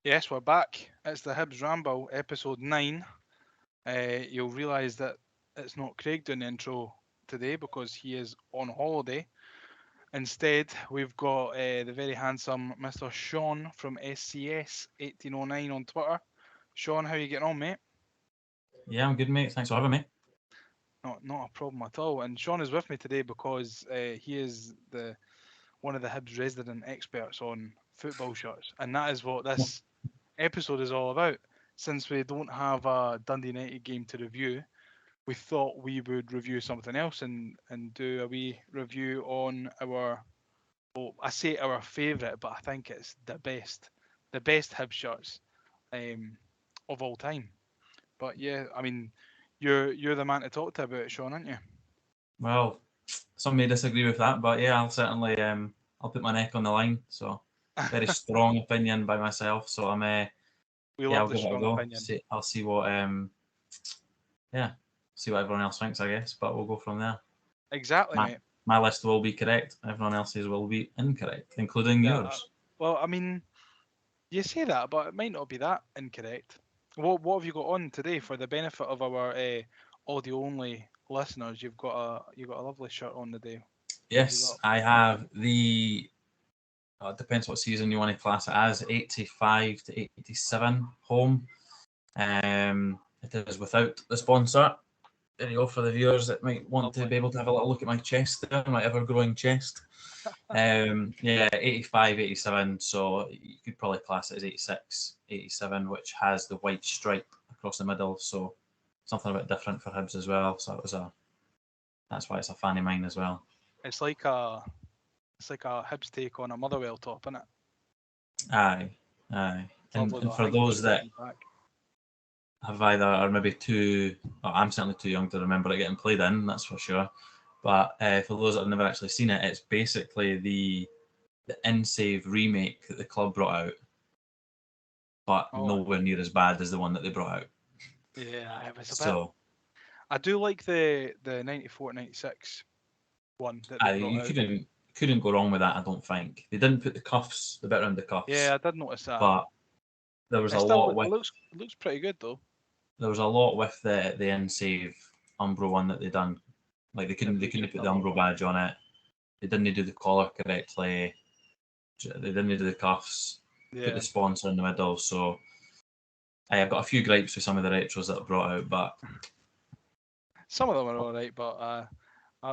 Yes, we're back. It's the Hibs Ramble, episode 9. You'll realise that it's not Craig doing the intro today because he is on holiday. Instead, we've got the very handsome Mr. Shaun from SCS1809 on Twitter. Shaun, how are you getting on, mate? Yeah, I'm good, mate. Thanks for having me. Not a problem at all. And Shaun is with me today because he is the one of the Hibs resident experts on football shirts, and that is what this episode is all about. Since we don't have a Dundee United game to review, we thought we would review something else and do a wee review on our, well, I say our favourite, but I think it's the best Hib shirts um, of all time. But yeah, I mean, you're the man to talk to about it, Shaun, aren't you? Well, some may disagree with that, but yeah, I'll certainly I'll put my neck on the line. So very strong opinion by myself. So We yeah, love I'll the give it a strong go. opinion. I'll see what yeah, see what everyone else thinks, I guess. But we'll go from there. Exactly, My mate. my list will be correct. Everyone else's will be incorrect, including Yeah. yours. Well, I mean, you say that, but it might not be that incorrect. What have you got on today for the benefit of our audio only listeners? You've got a lovely shirt on today. What have you Yes, got? I have the. It depends what season you want to class it as. 85 to 87 home. It is without the sponsor. There you go for the viewers that might want to Lovely. be able to have a little look at my chest there, my ever-growing chest. Yeah, 85, 87, so you could probably class it as 86, 87, which has the white stripe across the middle, so something a bit different for Hibs as well. So that's why it's a fan of mine as well. It's like a Hibs take on a Motherwell top, isn't it? Aye, aye. Lovely And though. for Thank you for those that bringing it back. have either are maybe too, well, I'm certainly too young to remember it getting played in, that's for sure. But for those that have never actually seen it, it's basically the InSave remake that the club brought out, but Oh nowhere near as bad as the one that they brought out. yeah, it was a bit. So I do like the 94-96 one that they brought you out. couldn't go wrong with that. I don't think they didn't put the bit around the Yeah, cuffs, I did notice that. but there was It a still lot it with looks pretty good though. the InSave Umbro one that they done. Like That they couldn't features put the the Umbro logo. badge on it. They didn't do the collar correctly. They didn't do the cuffs. Put Yeah. the sponsor in the middle. So I've got a few gripes with some of the retros that are brought out, but Some of them are alright, but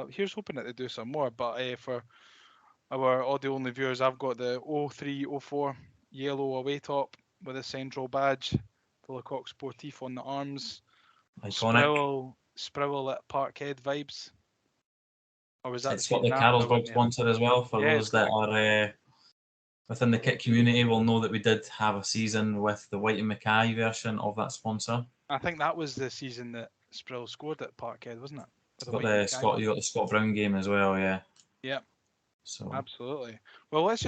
here's hoping that they do some more. But for our audio only viewers, I've got the 0304 yellow away top with a central badge, the Lecoq Sportif on the arms, iconic. Sproul at Parkhead vibes. Or was that the It's got season the after when Carlsberg they had? sponsor as well. For Yeah, it's those got that the. are within the kit community, will know that we did have a season with the White and Mackay version of that sponsor. I think that was the season that Sproul scored at Parkhead, wasn't it? With the Got white and the Mackay one. You got the Scott Brown game as well, yeah. Yeah, So absolutely. Well, let's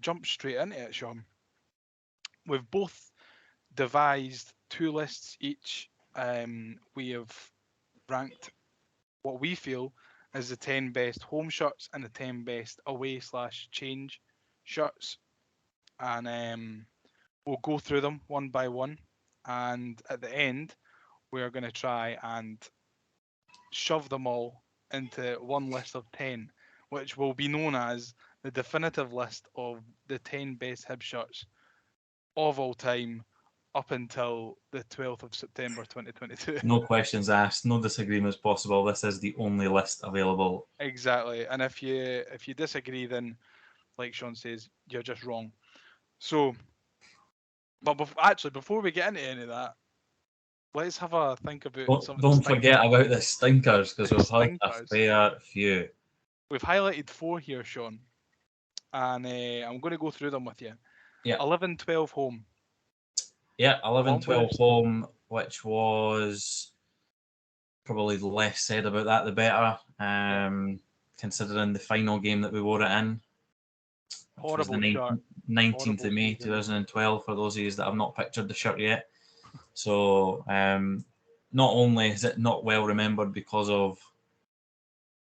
jump straight into it, Sean. We've both devised two lists each. We have ranked what we feel is the 10 best home shirts and the 10 best away/change shirts. And we'll go through them one by one. And at the end, we're going to try and shove them all into one list of 10, which will be known as the definitive list of the 10 best Hib shirts of all time up until the 12th of September 2022. no questions asked, no disagreements possible. This is the only list available. Exactly. And if you disagree, then like Shaun says, you're just wrong. So, but actually, before we get into any of that, let's have a think about some of the Don't forget about the stinkers because we've had a stinkers. fair few. We've highlighted 4 here, Shaun, and I'm going to go through them with you. Yeah, 11-12 home. yeah, The 11, one 12 with home, which was probably the less said about that, the better. yeah, Considering the final game that we wore it in, which was the horrible shirt, 19th horrible of May season. 2012, for those of you that have not pictured the shirt yet. So, not only is it not well remembered because of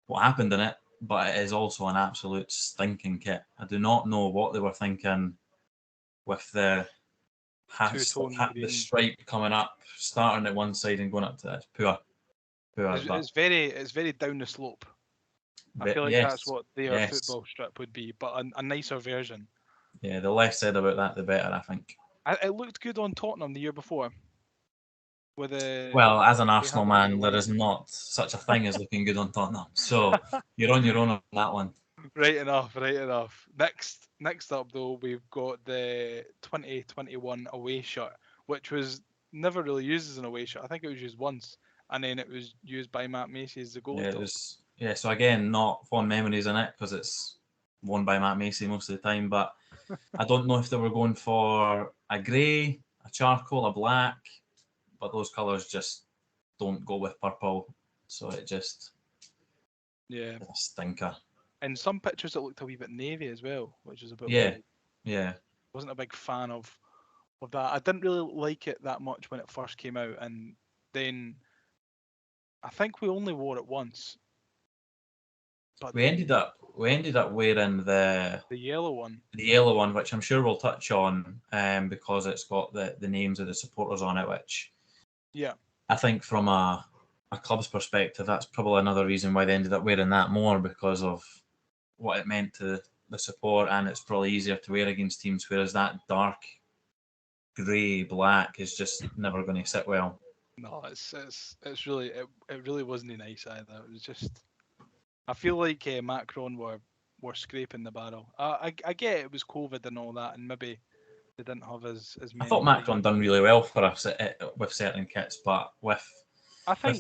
what happened in it, but it is also an absolute stinking kit. I do not know what they were thinking with the two-tone the green. stripe coming up, starting at one side and going up to that. Poor. It's very down the slope. I feel like that's what their football strip would be, but a nicer version. Yeah, the less said about that, the better, I think. It looked good on Tottenham the year before. Well, as an Arsenal man, there is not such a thing as looking good on Tottenham. So you're on your own on that one. Right enough. Next up though, we've got the 2021 away shirt, which was never really used as an away shirt. I think it was used once, and then it was used by Matt Macy as the goalie. Yeah, it was. Yeah, so again, not fond memories in it because it's worn by Matt Macy most of the time. But I don't know if they were going for a grey, a charcoal, a black, but those colours just don't go with purple. So it just it's a stinker. In some pictures, it looked a wee bit navy as well, which is a bit weird. Yeah. Wasn't a big fan of that. I didn't really like it that much when it first came out, and then I think we only wore it once. But we ended up wearing the yellow one. The yellow one, which I'm sure we'll touch on, because it's got the names of the supporters on it, which I think from a club's perspective, that's probably another reason why they ended up wearing that more, because of what it meant to the support, and it's probably easier to wear against teams, whereas that dark grey black is just never going to sit well. No, it's really it really wasn't nice either. It was just, I feel like Macron were scraping the barrel. I get it was COVID and all that, and maybe they didn't have as many. I thought Macron done really well for us with certain kits, but with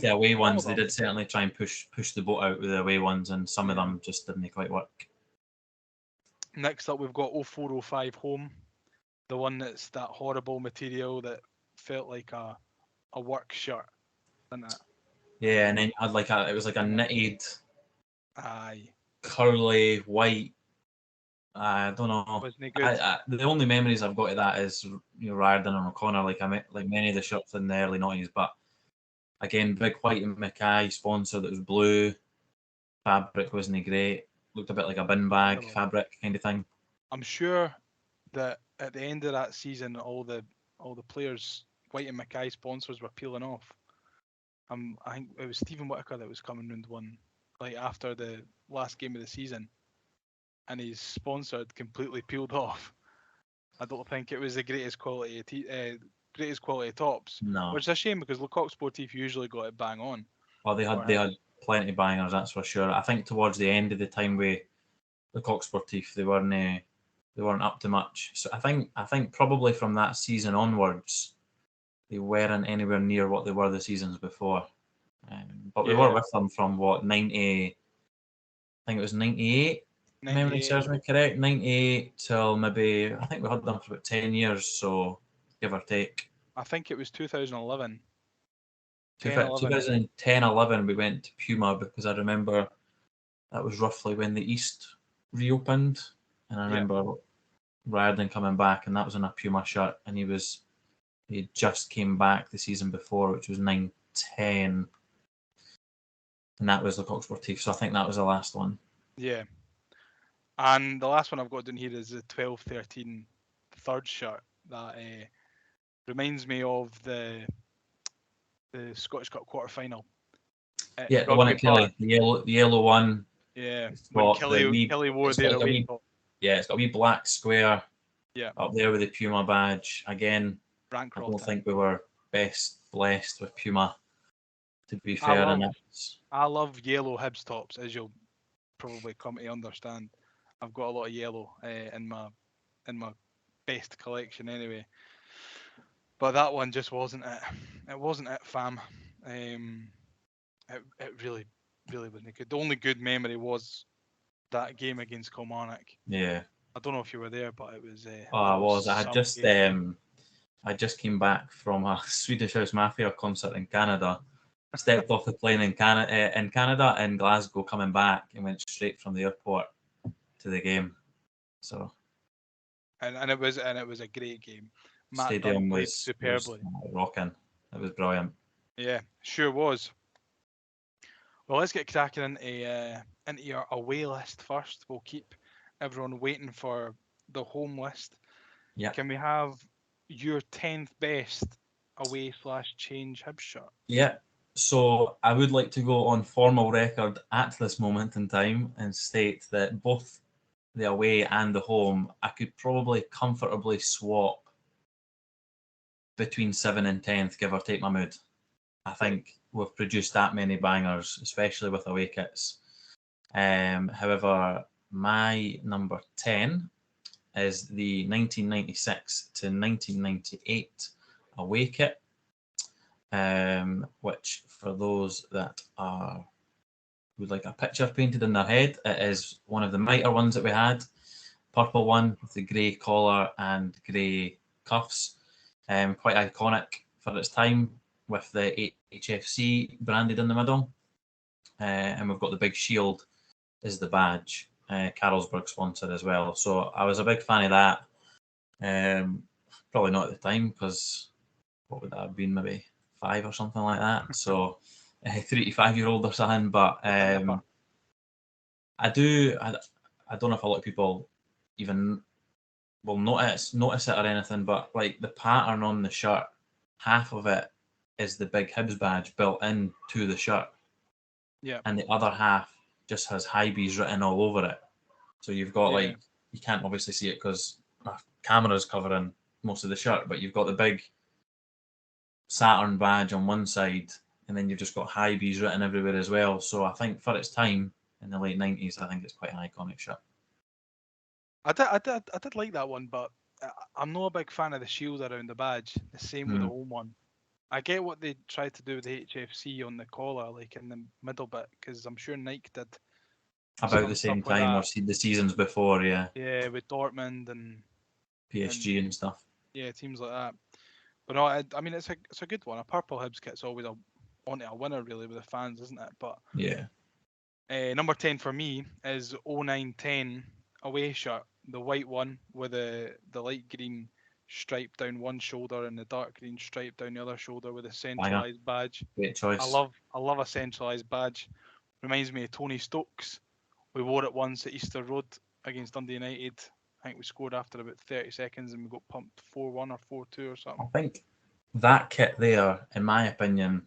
the away ones, they did certainly try and push the boat out with the away ones, and some of them just didn't quite work. Next up, we've got 0405 home, the one that's that horrible material that felt like a work shirt, didn't it? Yeah, and then had it was like a knitted, curly white. I don't know. Wasn't it good? The only memories I've got of that is Riordan and O'Connor, like many of the shirts in the early 90s. But again, big white and Mackay sponsor that was blue. Fabric wasn't great. Looked a bit like a bin bag fabric kind of thing. I'm sure that at the end of that season, all the players, White and Mackay sponsors, were peeling off. I think it was Stephen Whittaker that was coming round one, like after the last game of the season, and his sponsor had completely peeled off. I don't think it was the greatest quality tops. No, which is a shame because Lecoq Sportif usually got it bang on. Well, they had plenty of bangers, that's for sure. I think towards the end of the time with Lecoq Sportif, they weren't up to much. So I think probably from that season onwards, they weren't anywhere near what they were the seasons before. But we were with them from 90. I think it was 98. Memory serves me correct. 98 till maybe, I think we had them for about 10 years, so give or take. I think it was 2011. 2010-11 we went to Puma, because I remember that was roughly when the East reopened, and I remember Riordan coming back, and that was in a Puma shirt, and he just came back the season before, which was 9-10, and that was Lecoq Sportif, so I think that was the last one. Yeah. And the last one I've got down here is the 12-13 third shirt that reminds me of the Scottish Cup quarter final. Yeah, the one at Kelly, the yellow one. Yeah, when Kelly wore their away top. Yeah, it's got a wee black square. Yeah, up there with the Puma badge. Again, I don't think we were best blessed with Puma, to be fair. I love yellow Hibs tops, as you'll probably come to understand. I've got a lot of yellow in my best collection anyway. But that one just wasn't it. It wasn't it, fam. It really wasn't good. The only good memory was that game against Kilmarnock. Yeah. I don't know if you were there, but it was. I was. I just came back from a Swedish House Mafia concert in Canada. Stepped off the plane in Canada in Glasgow, coming back, and went straight from the airport to the game. So. And it was a great game. Matt Stadium played superbly. Was rocking. It was brilliant. Yeah, sure was. Well, let's get cracking into your away list first. We'll keep everyone waiting for the home list. Yeah. Can we have your 10th best away / change Hibs shirt? Yeah. So I would like to go on formal record at this moment in time and state that both the away and the home, I could probably comfortably swap between 7 and 10th, give or take my mood. I think we've produced that many bangers, especially with away kits. However, my number 10 is the 1996 to 1998 away kit, which for those that would like a picture painted in their head, it is one of the Mitre ones that we had, purple one with the grey collar and grey cuffs, quite iconic for its time with the HFC branded in the middle, and we've got the big shield is the badge, Carlsberg sponsor as well. So I was a big fan of that. Probably not at the time because what would that have been, maybe 5 or something like that. So 3 to 5 year old or something. But I don't know if a lot of people even will notice it or anything, but like the pattern on the shirt, half of it is the big Hibs badge built into the shirt. Yeah. And the other half just has Hibs written all over it. So you've got like, you can't obviously see it because our camera's covering most of the shirt, but you've got the big Saturn badge on one side, and then you've just got Hibs written everywhere as well. So I think for its time in the late 90s, I think it's quite an iconic shirt. I did like that one, but I'm not a big fan of the shield around the badge. The same with the home one. I get what they tried to do with the HFC on the collar, like in the middle bit, because I'm sure Nike did about the same time or the seasons before, yeah. Yeah, with Dortmund and PSG and stuff. Yeah, teams like that. But no, I mean it's a good one. A purple Hibs kit's always a winner really with the fans, isn't it? But yeah. Number 10 for me is 09-10 away shirt, the white one with the light green stripe down one shoulder and the dark green stripe down the other shoulder with a centralised badge. Great choice. I love a centralised badge. Reminds me of Tony Stokes. We wore it once at Easter Road against Dundee United. I think we scored after about 30 seconds and we got pumped 4-1 or 4-2 or something. I think that kit there, in my opinion,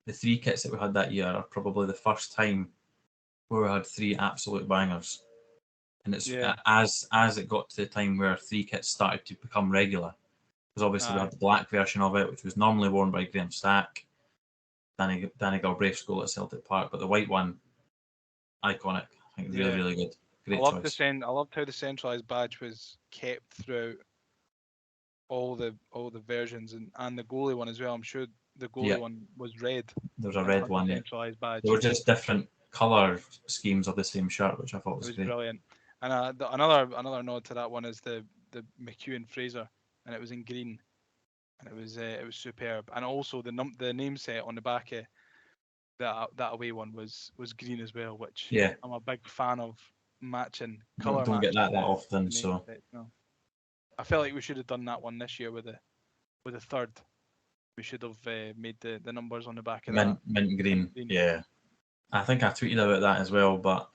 the 3 kits that we had that year are probably the first time where we had 3 absolute bangers. And it's as it got to the time where 3 kits started to become regular. Because obviously we had the black version of it, which was normally worn by Graham Stack, Danny Galbraith's goal at Celtic Park, but the white one, iconic. I think really, really good. Great choice. I loved how the centralised badge was kept throughout all the versions and the goalie one as well. I'm sure the goalie one was red. There was a red one, centralised badge. They were just different colour schemes of the same shirt, which I thought was great. Brilliant. And another nod to that one is the McEwen Fraser, and it was in green, and it was superb. And also the name set on the back of that away one was green as well, which I'm a big fan of matching colour. Don't get that often, so. No. I felt like we should have done that one this year with the third. We should have made the numbers on the back of that mint green. Yeah, I think I tweeted about that as well, but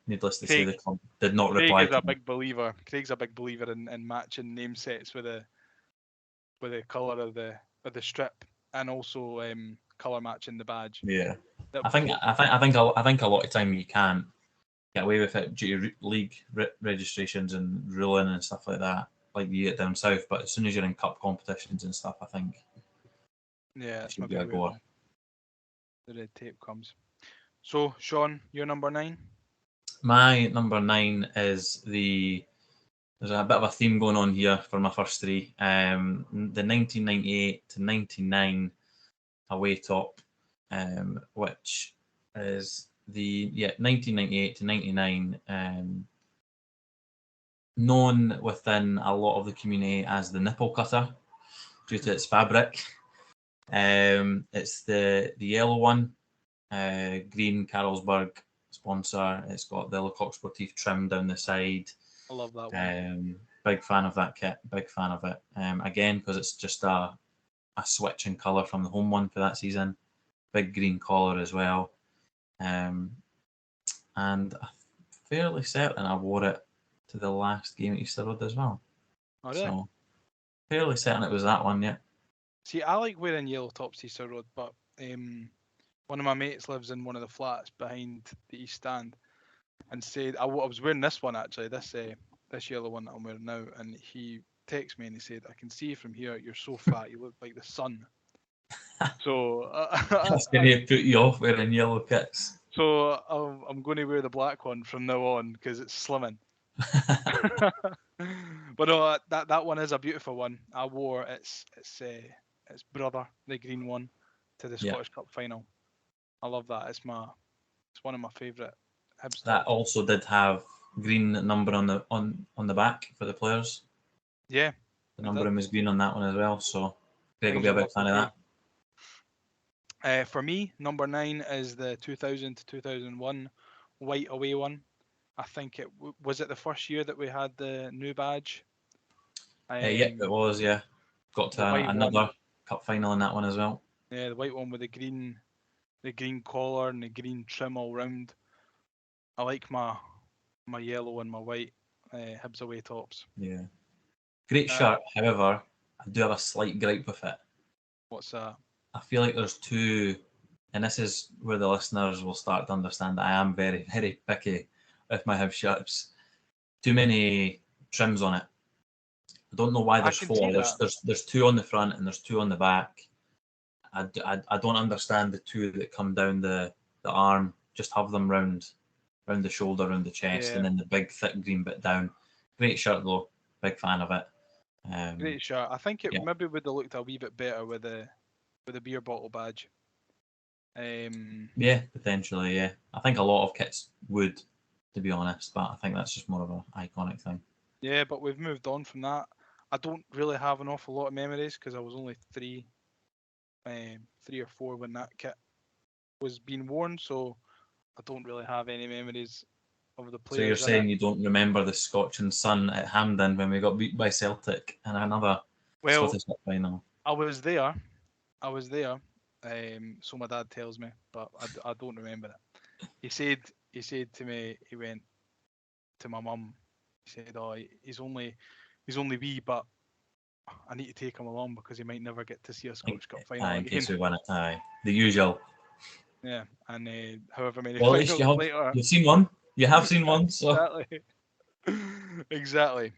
needless to say, the club did not reply. Craig's a big believer in matching name sets with the colour of the strip and also colour matching the badge. Yeah, I think a lot of time you can't get away with it due to league registrations and ruling and stuff like that, like you get down south. But as soon as you're in cup competitions and stuff, I think it should be a goer. The red tape comes. So, Shaun, your number 9? My number 9 is there's a bit of a theme going on here for my first 3. The 1998 to 99 away top, which is the 1998 to 99, known within a lot of the community as the nipple cutter due to its fabric. It's the yellow one, green Carlsberg sponsor. It's got the Le Coq Sportif trim down the side. I love that one. Big fan of that kit. Big fan of it. Again, because it's just a switch in colour from the home one for that season. Big green collar as well. And I'm fairly certain I wore it to the last game at Easter Road as well. Oh, really? So, Fairly certain it was that one, yeah. See, I like wearing yellow tops to Easter Road, but one of my mates lives in one of the flats behind the East Stand, and said I was wearing this one actually, this yellow one that I'm wearing now, and he texted me and he said, "I can see from here you're so fat, you look like the sun." So, That's going to put you off wearing yellow kits. so I'm going to wear the black one from now on because it's slimming. But no, that one is a beautiful one. I wore its brother, the green one, to the Yeah. Scottish Cup final. I love that. It's one of my favourite Hibs That tops. also did have green number on the back for the players. Yeah, The it did. numbering was green on that one as well, so Greg will Things be a are big fan of lovely that. For me, number 9 is the 2000 to 2001 white away one. I think was it the first year that we had the new badge. Yeah, it was, yeah. Got The to white one, another cup final in that one as well. yeah, the white one with the green collar and the green trim all round. I like my yellow and my white Hibs away tops. Yeah. Great Uh, shirt, however, I do have a slight gripe with it. what's that? I feel like there's two, and this is where the listeners will start to understand that I am very, very picky with my Hibs shirts. Too many trims on it. I don't know why I there's can see four. that. There's two on the front and there's two on the back. I don't understand the two that come down the arm. Just have them round the shoulder, round the chest, Yeah, and then the big thick green bit down. Great shirt though. Big fan of it. great shirt. I think it Yeah. maybe would have looked a wee bit better with the beer bottle badge. Yeah, potentially, yeah. I think a lot of kits would, to be honest, but I think that's just more of an iconic thing. Yeah, but we've moved on from that. I don't really have an awful lot of memories because I was only 3 or 4 when that kit was being worn, so I don't really have any memories of the So you're players in it. saying you don't remember the Scotch and Sun at Hampden when we got beat by Celtic in another Well, Scottish Cup final? I was there. I was there. So my dad tells me, but I don't remember it. He said to me, he went to my mum. He said, "Oh, he's only wee, but I need to take him along because he might never get to see a In, Scottish Cup final in again." case we win it, aye. The usual. Yeah, and however many Well, at least finals later. you've seen one. You have seen one, so. Exactly. Exactly.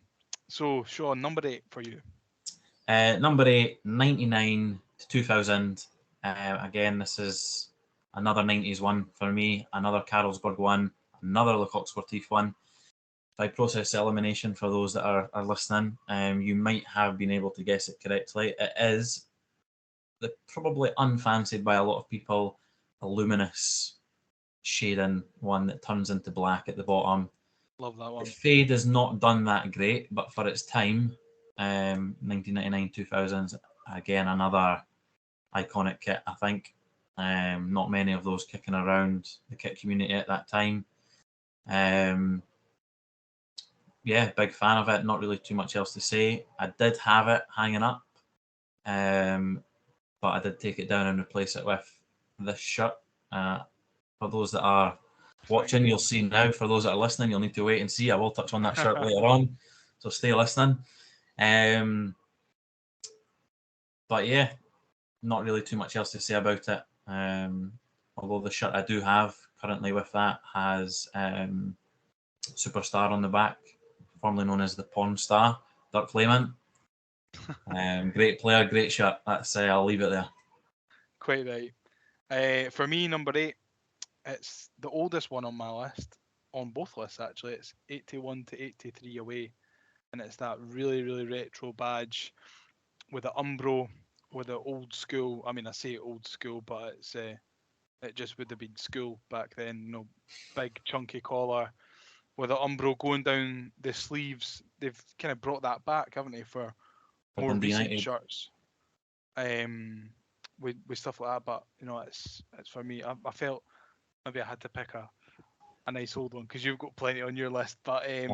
So, Shaun, number 8 for you. Number 8, 99 to 2000. Again, this is another 90s one for me, another Carlsberg one, another Le Coq Sportif one. By process elimination, for those that are listening, you might have been able to guess it correctly. It is the probably unfancied by a lot of people, a luminous shading one that turns into black at the bottom. Love that The one. fade is not done that great, but for its time, 1999 2000s, again, another iconic kit, I think. Not many of those kicking around the kit community at that time. Yeah, big fan of it. Not really too much else to say. I did have it hanging up, but I did take it down and replace it with this shirt. For those that are watching, you'll see now. For those that are listening, you'll need to wait and see. I will touch on that shirt later on, so stay listening. But yeah, not really too much else to say about it. Although the shirt I do have currently with that has Superstar on the back, formerly known as the Pawn Star, Dirk Clayman. Great player, great shirt. That's I'll leave it there. Quite right. For me, number 8, it's the oldest one on my list, on both lists actually. It's 81 to 83 away, and it's that really, really retro badge with the Umbro, with the old school. I mean, I say old school, but it just would have been school back then. Big chunky collar with the Umbro going down the sleeves. They've kind of brought that back, haven't they, for more Dundee recent United. shirts. With stuff like that, but it's for me. I felt maybe I had to pick a nice old one because you've got plenty on your list. But I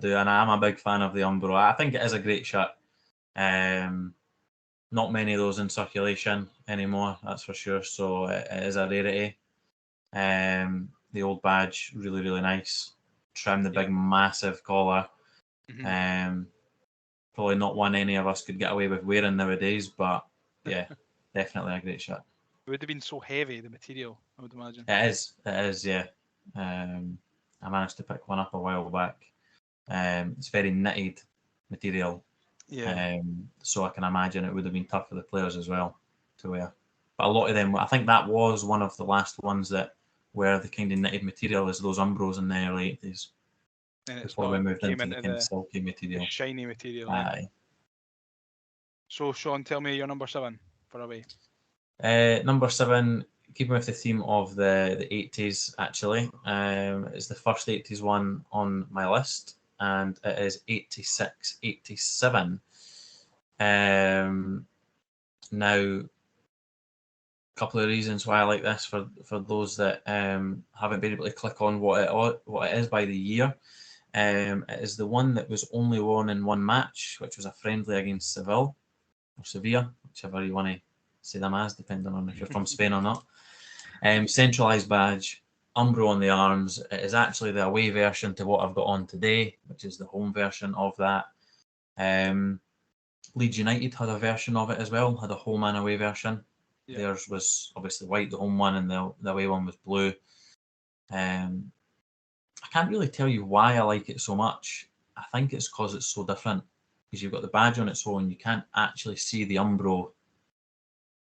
do, and I'm a big fan of the Umbro. I think it is a great shirt. Not many of those in circulation anymore, that's for sure. So it is a rarity. The old badge, really, really nice. Trim the big, massive collar. probably not one any of us could get away with wearing nowadays, but yeah, definitely a great shirt. It would have been so heavy, the material, I would imagine. It is, yeah. I managed to pick one up a while back. It's very knitted material, Yeah. so I can imagine it would have been tough for the players as well to wear. But a lot of them, I think that was one of the last ones that were the kind of knitted material as those Umbros in the early 80s, And it's before we not moved came into the into kind of the silky material. shiny material. Yeah. Aye. So, Shaun, tell me your number 7 for away. Number 7, keeping with the theme of the 80s, actually, it's the first 80s one on my list, and it is 86-87. Now, a couple of reasons why I like this for those that haven't been able to click on what it is by the year. It is the one that was only won in one match, which was a friendly against Seville, or Sevilla, whichever you want to say them as, depending on if you're from Spain or not. Centralised badge, Umbro on the arms. It is actually the away version to what I've got on today, which is the home version of that. Leeds United had a version of it as well, had a home and away version. Yeah. Theirs was obviously white, the home one, and the away one was blue. I can't really tell you why I like it so much. I think it's because it's so different. Because you've got the badge on its own, you can't actually see the Umbro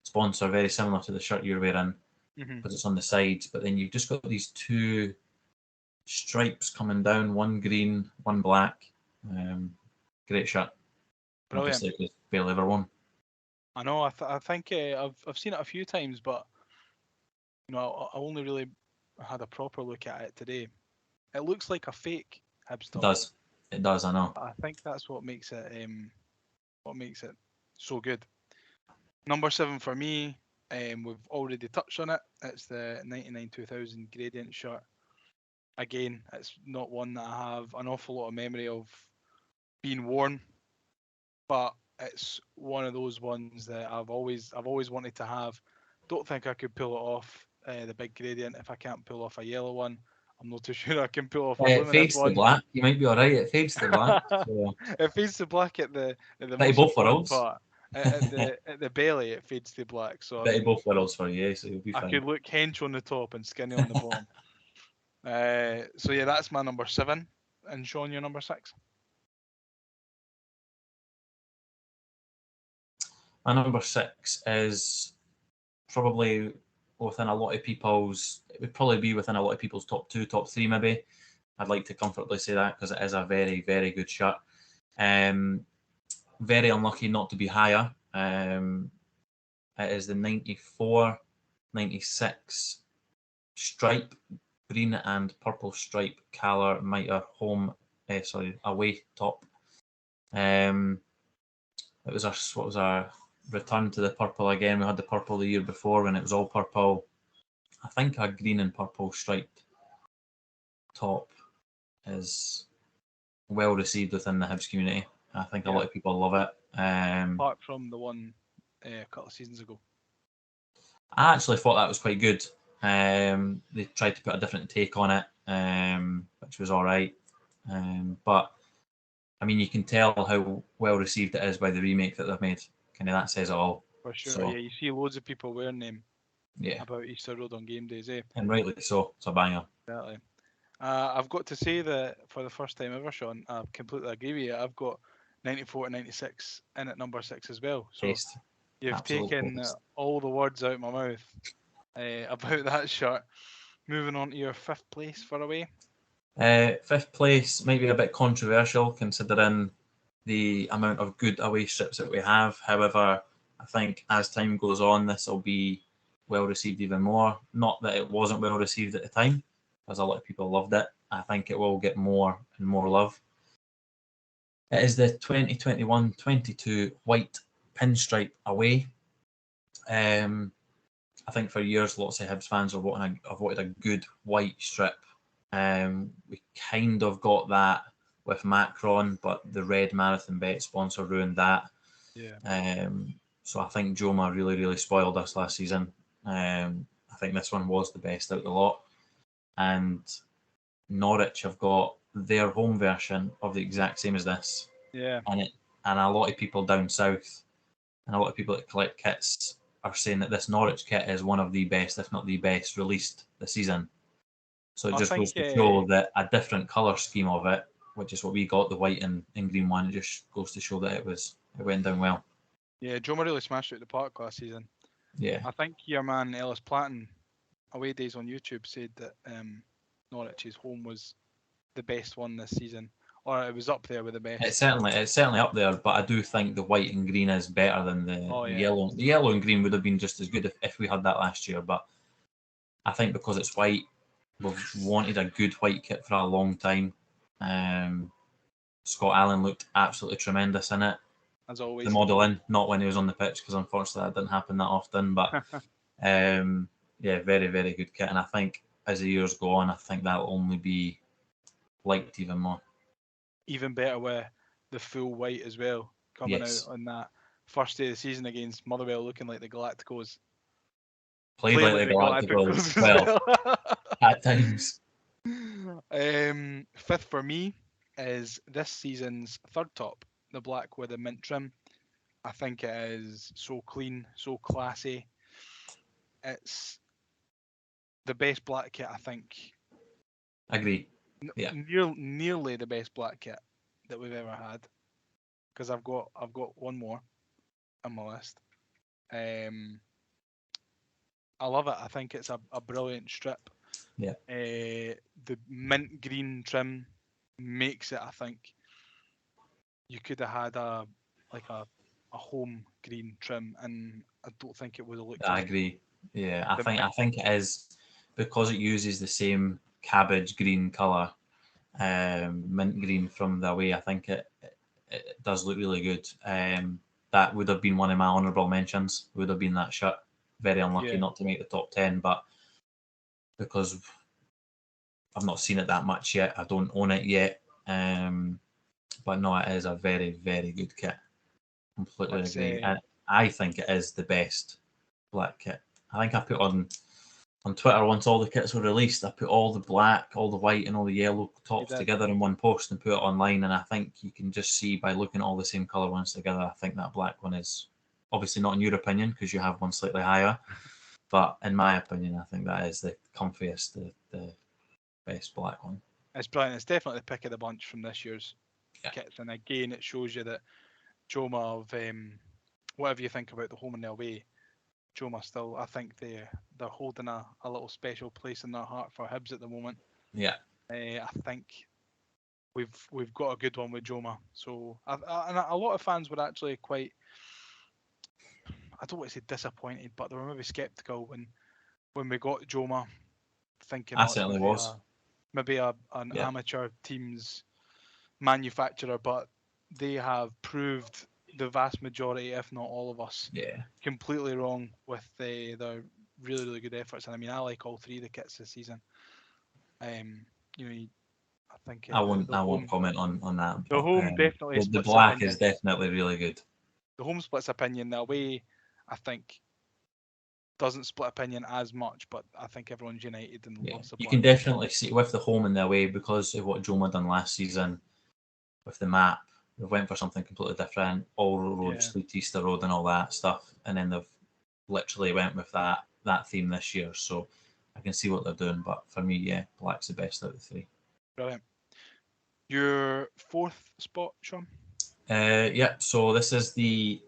sponsor, very similar to the shirt you're wearing, because it's on the sides. But then you've just got these two stripes coming down, one green, one black. Great shirt. Brilliant. Obviously, it was barely ever worn. I know. I think I've seen it a few times, but I only really had a proper look at it today. It looks like a fake Hibs top. It does. I know. I think that's what makes it so good. Number 7 for me, we've already touched on it. It's the 99-2000 gradient shirt. Again, it's not one that I have an awful lot of memory of being worn, but it's one of those ones that I've always wanted to have. Don't think I could pull it off, the big gradient. If I can't pull off a yellow one, I'm not too sure I can pull off a It luminous fades to one. black. You might be all right. It fades to black. So. It fades to black at the Bit of most both important worlds. part. At the belly, it fades to black. So Bit of both worlds for you, so you'll be I fine. could look hench on the top and skinny on the bottom. So yeah, that's my number 7. And Shaun, your number 6. My number 6 is probably within a lot of people's. It would probably be within a lot of people's top 2, top 3, maybe. I'd like to comfortably say that because it is a very, very good shirt. Very unlucky not to be higher. It is the 94-96 stripe, green and purple stripe colour mitre away top. It was our return to the purple again. We had the purple the year before when it was all purple. I think a green and purple striped top is well received within the Hibs community. I think a lot of people love it. Apart from the one a couple of seasons ago. I actually thought that was quite good. They tried to put a different take on it, which was all right. But I mean, you can tell how well received it is by the remake that they've made. Kind of that says it all. For sure. So, yeah, you see loads of people wearing them yeah, about Easter Road on game days, eh? and rightly so. It's a banger. Exactly. I've got to say that for the first time ever, Shaun, I completely agree with you. I've got 94-96 in at number 6 as well. So Taste. you've Absolute taken taste. all the words out of my mouth about that shirt. Moving on to your 5th place for away. 5th place might be a bit controversial considering the amount of good away strips that we have. However, I think as time goes on, this will be well received even more. Not that it wasn't well received at the time, because a lot of people loved it. I think it will get more and more love. It is the 2021-22 white pinstripe away. I think for years, lots of Hibs fans have wanted a good white strip. We kind of got that with Macron, but the red Marathon Bet sponsor ruined that. Yeah. So I think Joma really, really spoiled us last season. I think this one was the best out of the lot. And Norwich have got their home version of the exact same as this. Yeah. And and a lot of people down south and a lot of people that collect kits are saying that this Norwich kit is one of the best, if not the best, released this season. So it I just think goes to show that a different colour scheme of it, which is what we got, the white and green one, it just goes to show that it went down well. yeah, Joma really smashed it at the park last season. Yeah. I think your man Ellis Platten, Away Days on YouTube, said that Norwich's home was the best one this season, or it was up there with the best. It's certainly up there, but I do think the white and green is better than the yellow. The yellow and green would have been just as good if we had that last year, but I think because it's white, we've wanted a good white kit for a long time. Scott Allen looked absolutely tremendous in it. As always. The modelling, not when he was on the pitch, because unfortunately that didn't happen that often, but yeah, very, very good kit. And I think as the years go on, I think that'll only be liked even more. Even better with the full white as well, coming out on that first day of the season against Motherwell, looking like the Galacticos. Played like the Galacticos, well, at times. Fifth for me is this season's third top, the black with the mint trim. I think it is so clean, so classy. It's the best black kit, I think. Agree. Yeah. Nearly the best black kit that we've ever had. Because I've got one more on my list. I love it. I think it's a brilliant strip. Yeah. The mint green trim makes it, I think, you could have had a home green trim, and I don't think it would have looked. I agree. Yeah, I think it is because it uses the same cabbage green colour, mint green from the away. I think it does look really good. That would have been one of my honourable mentions. Would have been that shirt. Very unlucky not to make the top 10, but because I've not seen it that much yet, I don't own it yet. But no, it is a very, very good kit. Completely agree. And I think it is the best black kit. I think I put on Twitter once all the kits were released, I put all the black, all the white, and all the yellow tops together in one post and put it online. And I think you can just see by looking at all the same colour ones together, I think that black one is obviously not in your opinion because you have one slightly higher. But in my opinion, I think that is the comfiest, the best black one. It's brilliant. It's definitely the pick of the bunch from this year's kits. And again, it shows you that Joma, whatever you think about the home and the away, Joma still, I think they're holding a little special place in their heart for Hibs at the moment. Yeah. I think we've got a good one with Joma. So and a lot of fans were actually quite, I don't want to say disappointed, but they were maybe sceptical when we got Joma, thinking I certainly was. Maybe an amateur team's manufacturer, but they have proved the vast majority, if not all of us, completely wrong with their really, really good efforts. And I mean, I like all three of the kits this season. I think I won't comment on that. The home definitely. The black is definitely really good. The home splits opinion. The away, I think, doesn't split opinion as much, but I think everyone's united and loves the black. You can definitely see with the home and the away because of what Joma done last season with the map. They went for something completely different. All roads lead to Easter Road and all that stuff, and then they've literally went with that theme this year. So I can see what they're doing, but for me, black's the best out of the three. Brilliant. Your fourth spot, Shaun? So this is the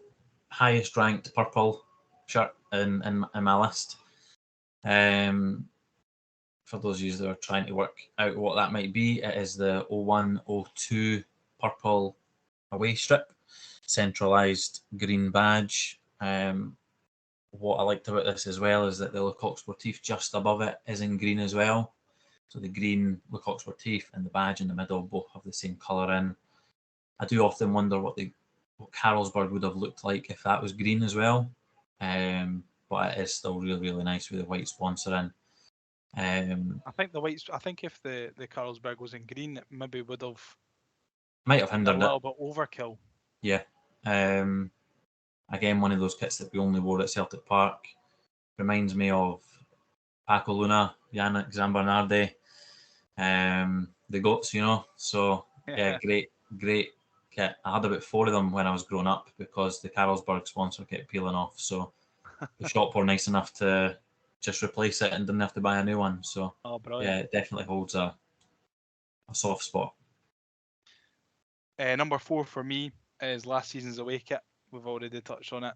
highest ranked purple shirt in my list. For those of you that are trying to work out what that might be, it is the 0102 purple away strip, centralised green badge. What I liked about this as well is that the Lecoq Sportif just above it is in green as well. So the green Lecoq Sportif and the badge in the middle both have the same colour in. I do often wonder what Carlsberg would have looked like if that was green as well. But it is still really, really nice with the white sponsoring. I think if the Carlsberg was in green, it maybe might have hindered a little bit overkill. Yeah. Again, one of those kits that we only wore at Celtic Park. Reminds me of Paco Luna, Yannick Zambernardi, the GOATs, So great kit kit. I had about 4 of them when I was growing up because the Carlsberg sponsor kept peeling off. So the shop were nice enough to just replace it and didn't have to buy a new one. So brilliant. yeah, it definitely holds a soft spot. Number 4 for me is last season's away kit. We've already touched on it.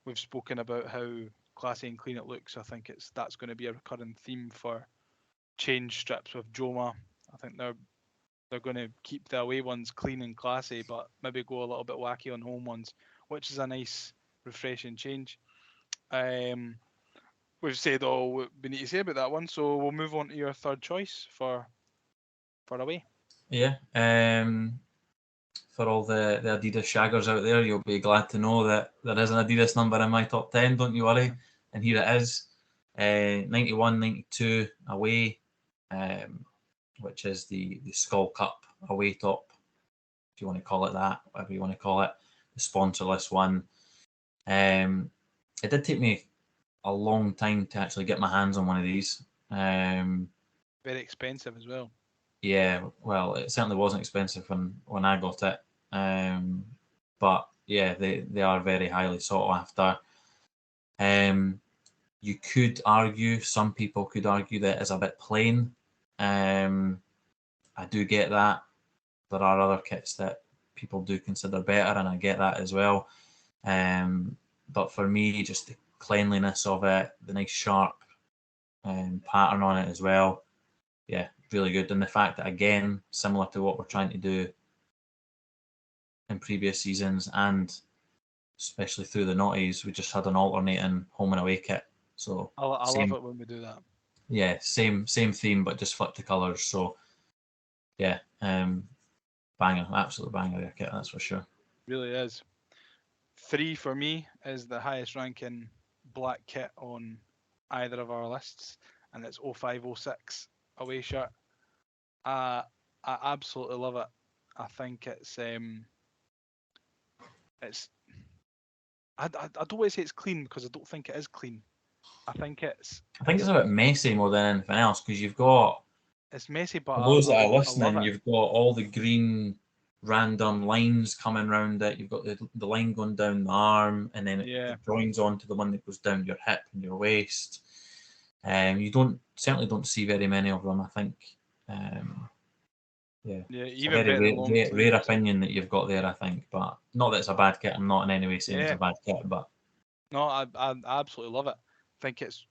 We've spoken about how classy and clean it looks. I think that's going to be a recurring theme for change strips with Joma. I think they're going to keep the away ones clean and classy, but maybe go a little bit wacky on home ones, which is a nice, refreshing change. We've said all we need to say about that one, so we'll move on to your third choice for away. Yeah. For all the Adidas shaggers out there, you'll be glad to know that there is an Adidas number in my top 10, don't you worry. And here it is, 91-92 away, which is the Skull Cup away top, if you want to call it that, whatever you want to call it, the sponsorless one. It did take me a long time to actually get my hands on one of these. Very expensive as well. Yeah, well, it certainly wasn't expensive when I got it. But yeah, they are very highly sought after. You could argue, some people could argue that it's a bit plain. I do get that. There are other kits that people do consider better, and I get that as well. But for me, just the cleanliness of it, the nice sharp pattern on it as well, yeah, really good. And the fact that, again, similar to what we're trying to do in previous seasons, and especially through the noughties, we just had an alternating home and away kit. So I love it when we do that. Yeah, same theme, but just flip the colours. So yeah, banger, absolute banger there, kit, that's for sure. Really is. 3 for me is the highest ranking black kit on either of our lists, and it's 0506 away shirt. I absolutely love it. I think it's I don't want to say it's clean because I don't think it is clean. I think it's a bit messy more than anything else, because you've got, it's messy, but for those that are I love listening, it. you've got all the green random lines coming around it. You've got the line going down the arm, and then it joins on to the one that goes down your hip and your waist. You certainly don't see very many of them, I think. Yeah, even a very long rare opinion that you've got there, I think. But not that it's a bad kit. I'm not in any way saying it's a bad kit, but no, I absolutely love it. I think it's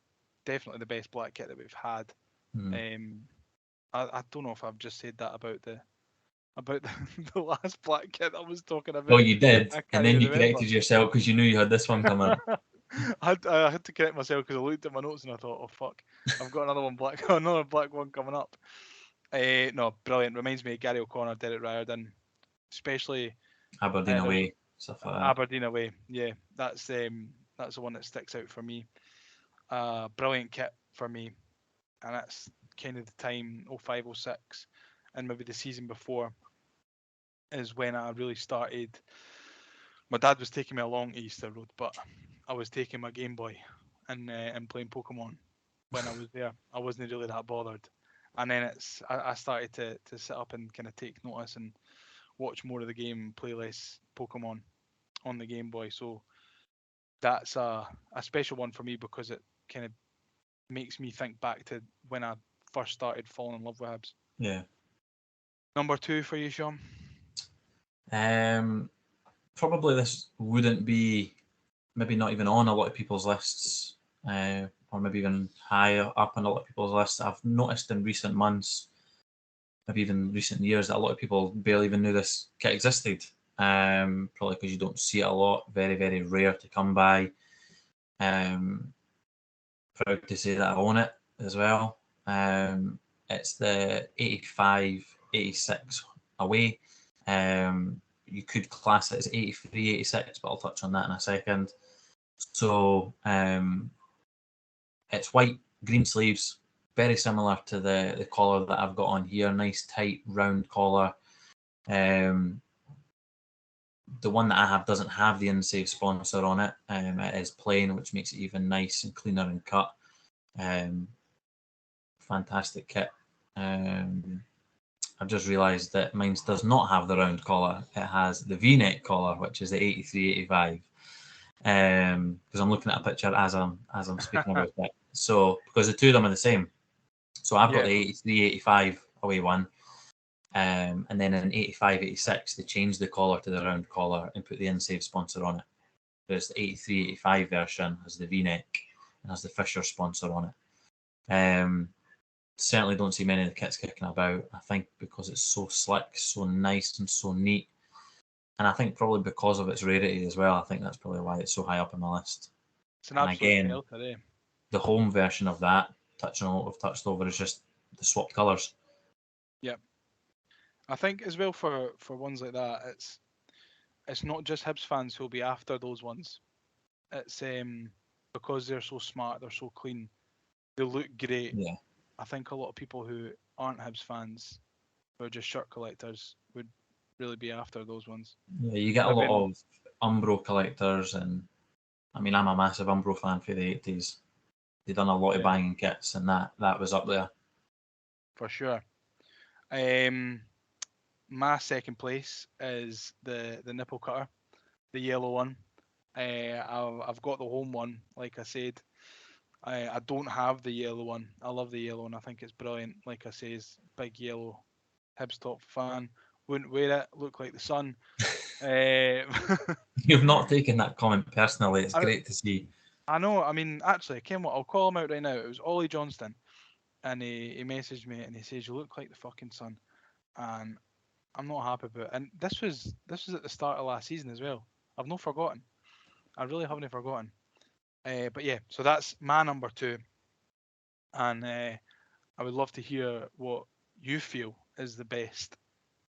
definitely the best black kit that we've had. I don't know if I've just said that about the the last black kit I was talking about. Oh, you did, and then you remember. corrected yourself because you knew you had this one coming. I had to correct myself because I looked at my notes and I thought, oh fuck, I've got another black one coming up. No, brilliant. Reminds me of Gary O'Connor, Derek Riordan, especially Aberdeen away, stuff like that. Aberdeen away, yeah, that's the one that sticks out for me. Brilliant kit for me, and that's kind of the time 0506 and maybe the season before is when I really started. My dad was taking me along to Easter Road, but I was taking my Game Boy and playing Pokemon when I was there. I wasn't really that bothered, and then I started to sit up and kind of take notice and watch more of the game, play less Pokemon on the Game Boy. So that's a special one for me because it kind of makes me think back to when I first started falling in love with Hibs. Yeah. Number 2 for you, Shaun? Probably this wouldn't be, maybe not even on a lot of people's lists, or maybe even higher up on a lot of people's lists. I've noticed in recent months, maybe even recent years, that a lot of people barely even knew this kit existed. Probably because you don't see it a lot, very, very rare to come by. Proud to say that I own it as well. It's the 85-86 away. You could class it as 83-86, but I'll touch on that in a second. So it's white, green sleeves, very similar to the collar that I've got on here. Nice, tight, round collar. The one that I have doesn't have the InSafe sponsor on it. It is plain, which makes it even nice and cleaner and cut. Fantastic kit. I've just realised that mine does not have the round collar. It has the V-neck collar, which is the 83-85. Because I'm looking at a picture as I'm speaking about it. So because the two of them are the same. So I've got Yeah. the 83-85 away one. And then in 85-86, they changed the collar to the round collar and put the InSave sponsor on it. Whereas the 83-85 version has the V-neck and has the Fisher sponsor on it. Certainly don't see many of the kits kicking about. I think because it's so slick, so nice, and so neat. And I think probably because of its rarity as well. I think that's probably why it's so high up on my list. It's an And absolute again, belter, eh? the home version of that, touching on what we've touched over, is just the swapped colours. Yep. I think as well for ones like that, it's not just Hibs fans who'll be after those ones. It's because they're so smart, they're so clean, they look great. Yeah. I think a lot of people who aren't Hibs fans, who are just shirt collectors, would really be after those ones. Yeah, you get a Maybe lot of Umbro collectors, and I mean, I'm a massive Umbro fan for the 80s. They've done a lot of yeah, banging kits, and that was up there. for sure. My second place is the nipple cutter, the yellow one. I've got the home one, like I said. I don't have the yellow one. I love the yellow one. I think it's brilliant. Like I say, it's big yellow Hibs top fan. Wouldn't wear it. Look like the sun. You've not taken that comment personally. It's I, great to see. I know. I mean, actually, I'll call him out right now. It was Ollie Johnston, and he messaged me and he says, "You look like the fucking sun," and I'm not happy about it. And this was at the start of last season as well. I've not forgotten. I really haven't forgotten. But yeah, so that's my number two, and I would love to hear what you feel is the best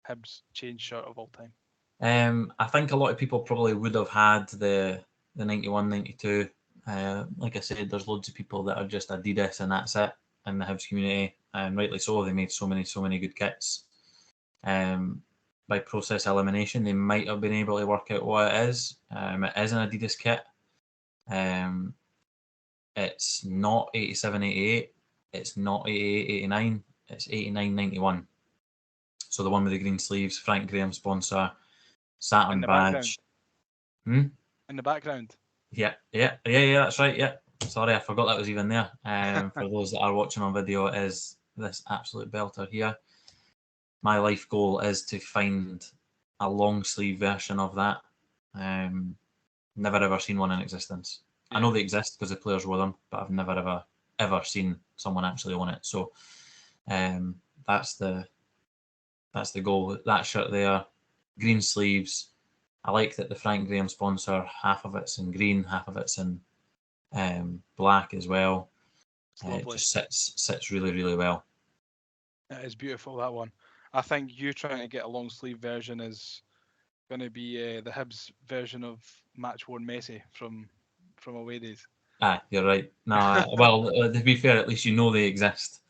Hibs change shirt of all time. I think a lot of people probably would have had the 91, 92. Like I said, there's loads of people that are just Adidas and that's it in the Hibs community, and rightly so. They made so many good kits. By process elimination, they might have been able to work out what it is. It is an Adidas kit. It's not 87, 88. It's not 88, 89. It's 89, 91. So the one with the green sleeves, Frank Graham sponsor, In Saturn the background. badge. Hmm? In the background. Yeah. That's right. Yeah. Sorry, I forgot that was even there. For those that are watching on video, it is this absolute belter here. My life goal is to find a long sleeve version of that. Never ever seen one in existence. I know Yeah, they exist because the players wore them, but I've never ever seen someone actually own it. So um, that's the goal. That shirt there, green sleeves. I like that the Frank Graham sponsor, half of it's in green, half of it's in black as well. it's It lovely. just sits really well. It is beautiful, that one. I think you trying to get a long sleeve version is going to be the Hibs version of match worn Messi from away days. Ah, you're right. No, well, to be fair, at least you know they exist.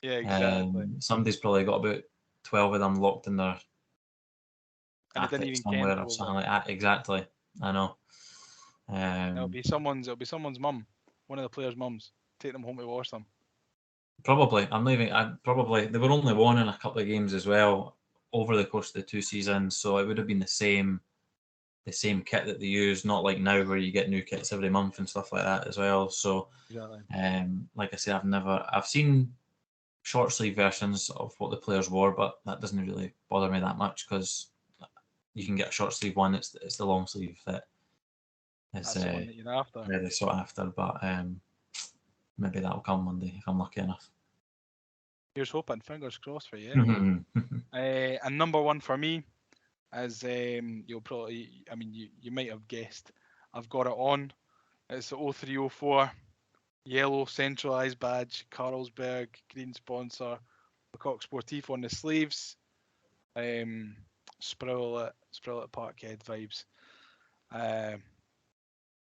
Yeah, exactly. Somebody's probably got about 12 of them locked in their And it didn't attic even ken somewhere or probably. something like that. Exactly. I know. Um, It'll be someone's mum, one of the players' mums. Take them home to wash them. Probably. I'm leaving. I probably they were only won in a couple of games as well over the course of the 2 seasons, so it would have been the same kit that they use, not like now where you get new kits every month and stuff like that as well. So, Exactly. like I said, I've seen short sleeve versions of what the players wore, but that doesn't really bother me that much because you can get a short sleeve one. It's the long sleeve that is That's the one that you're after. really sought after, but maybe that'll come one day if I'm lucky enough. Here's hoping. Fingers crossed for you. And number one for me is you'll probably, I mean, you might have guessed. I've got it on. It's the 0304 yellow centralised badge, Carlsberg, green sponsor, the Coq Sportif on the sleeves. Sproul at Parkhead vibes. Um,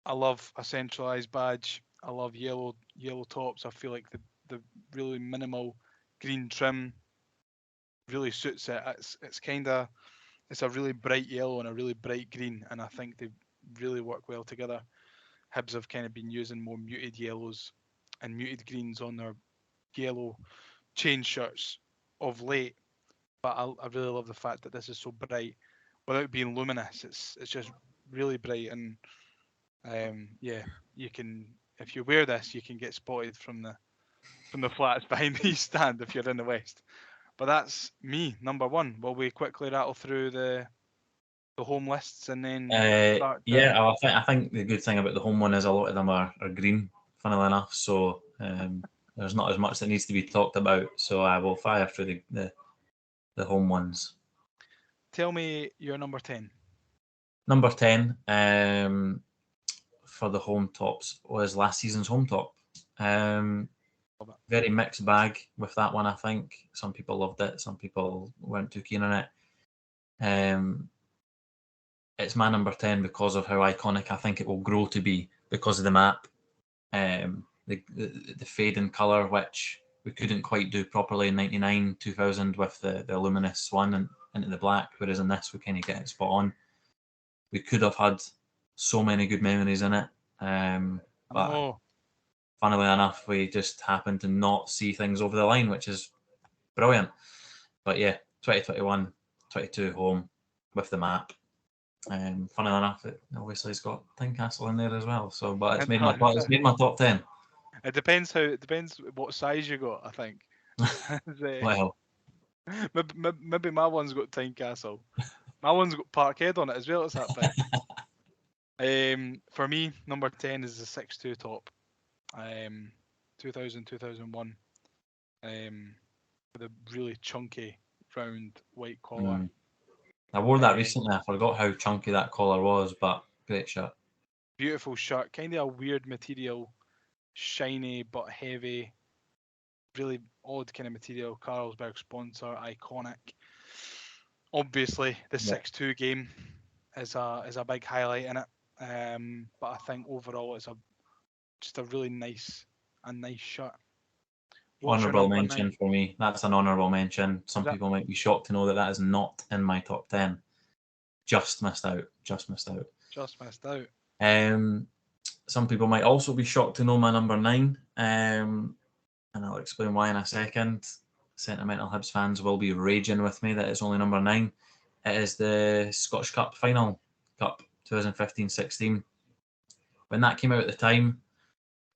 I love a centralised badge. I love yellow tops. I feel like the really minimal green trim really suits it. It's a really bright yellow and a really bright green, and I think they really work well together. Hibs have kind of been using more muted yellows and muted greens on their yellow chain shirts of late, but I really love the fact that this is so bright without being luminous. It's just really bright, and yeah, you can, if you wear this, you can get spotted from the flats behind the East Stand if you're in the West. But that's me, number one. Will we quickly rattle through the home lists and then start to... Yeah, I think the good thing about the home one is a lot of them are green, funnily enough. So there's not as much that needs to be talked about. So I will fire through the home ones. Tell me your number 10. Number 10 for the home tops was last season's home top. Very mixed bag with that one, I think. Some people loved it, some people weren't too keen on it. It's my number 10 because of how iconic I think it will grow to be because of the map. The fade in colour, which we couldn't quite do properly in 99, 2000 with the luminous one and into the black, whereas in this we kind of get it spot on. We could have had so many good memories in it, but funnily enough, we just happened to not see things over the line, which is brilliant. But yeah, 2021, 22 home with the map. Funnily enough, it obviously has got Tynecastle in there as well. So, but it's made my top 10. It depends what size you got, I think. Well, maybe my one's got Tynecastle. My one's got Parkhead on it as well. It's that big. For me, number 10 is the 6-2 top. 2000, 2001. With a really chunky, round white collar. I wore that recently. I forgot how chunky that collar was, but great shirt. Beautiful shirt. Kind of a weird material. Shiny but heavy. Really odd kind of material. Carlsberg sponsor. Iconic. Obviously, the 6-2 game is a big highlight in it. But I think overall it's just a really nice shirt. Honourable mention for me. That's an honourable mention. Some people might be shocked to know that is not in my top 10. Just missed out. Some people might also be shocked to know my number 9. And I'll explain why in a second. Sentimental Hibs fans will be raging with me that it's only number 9. It is the Scottish Cup Final Cup 2015-16. When that came out at the time,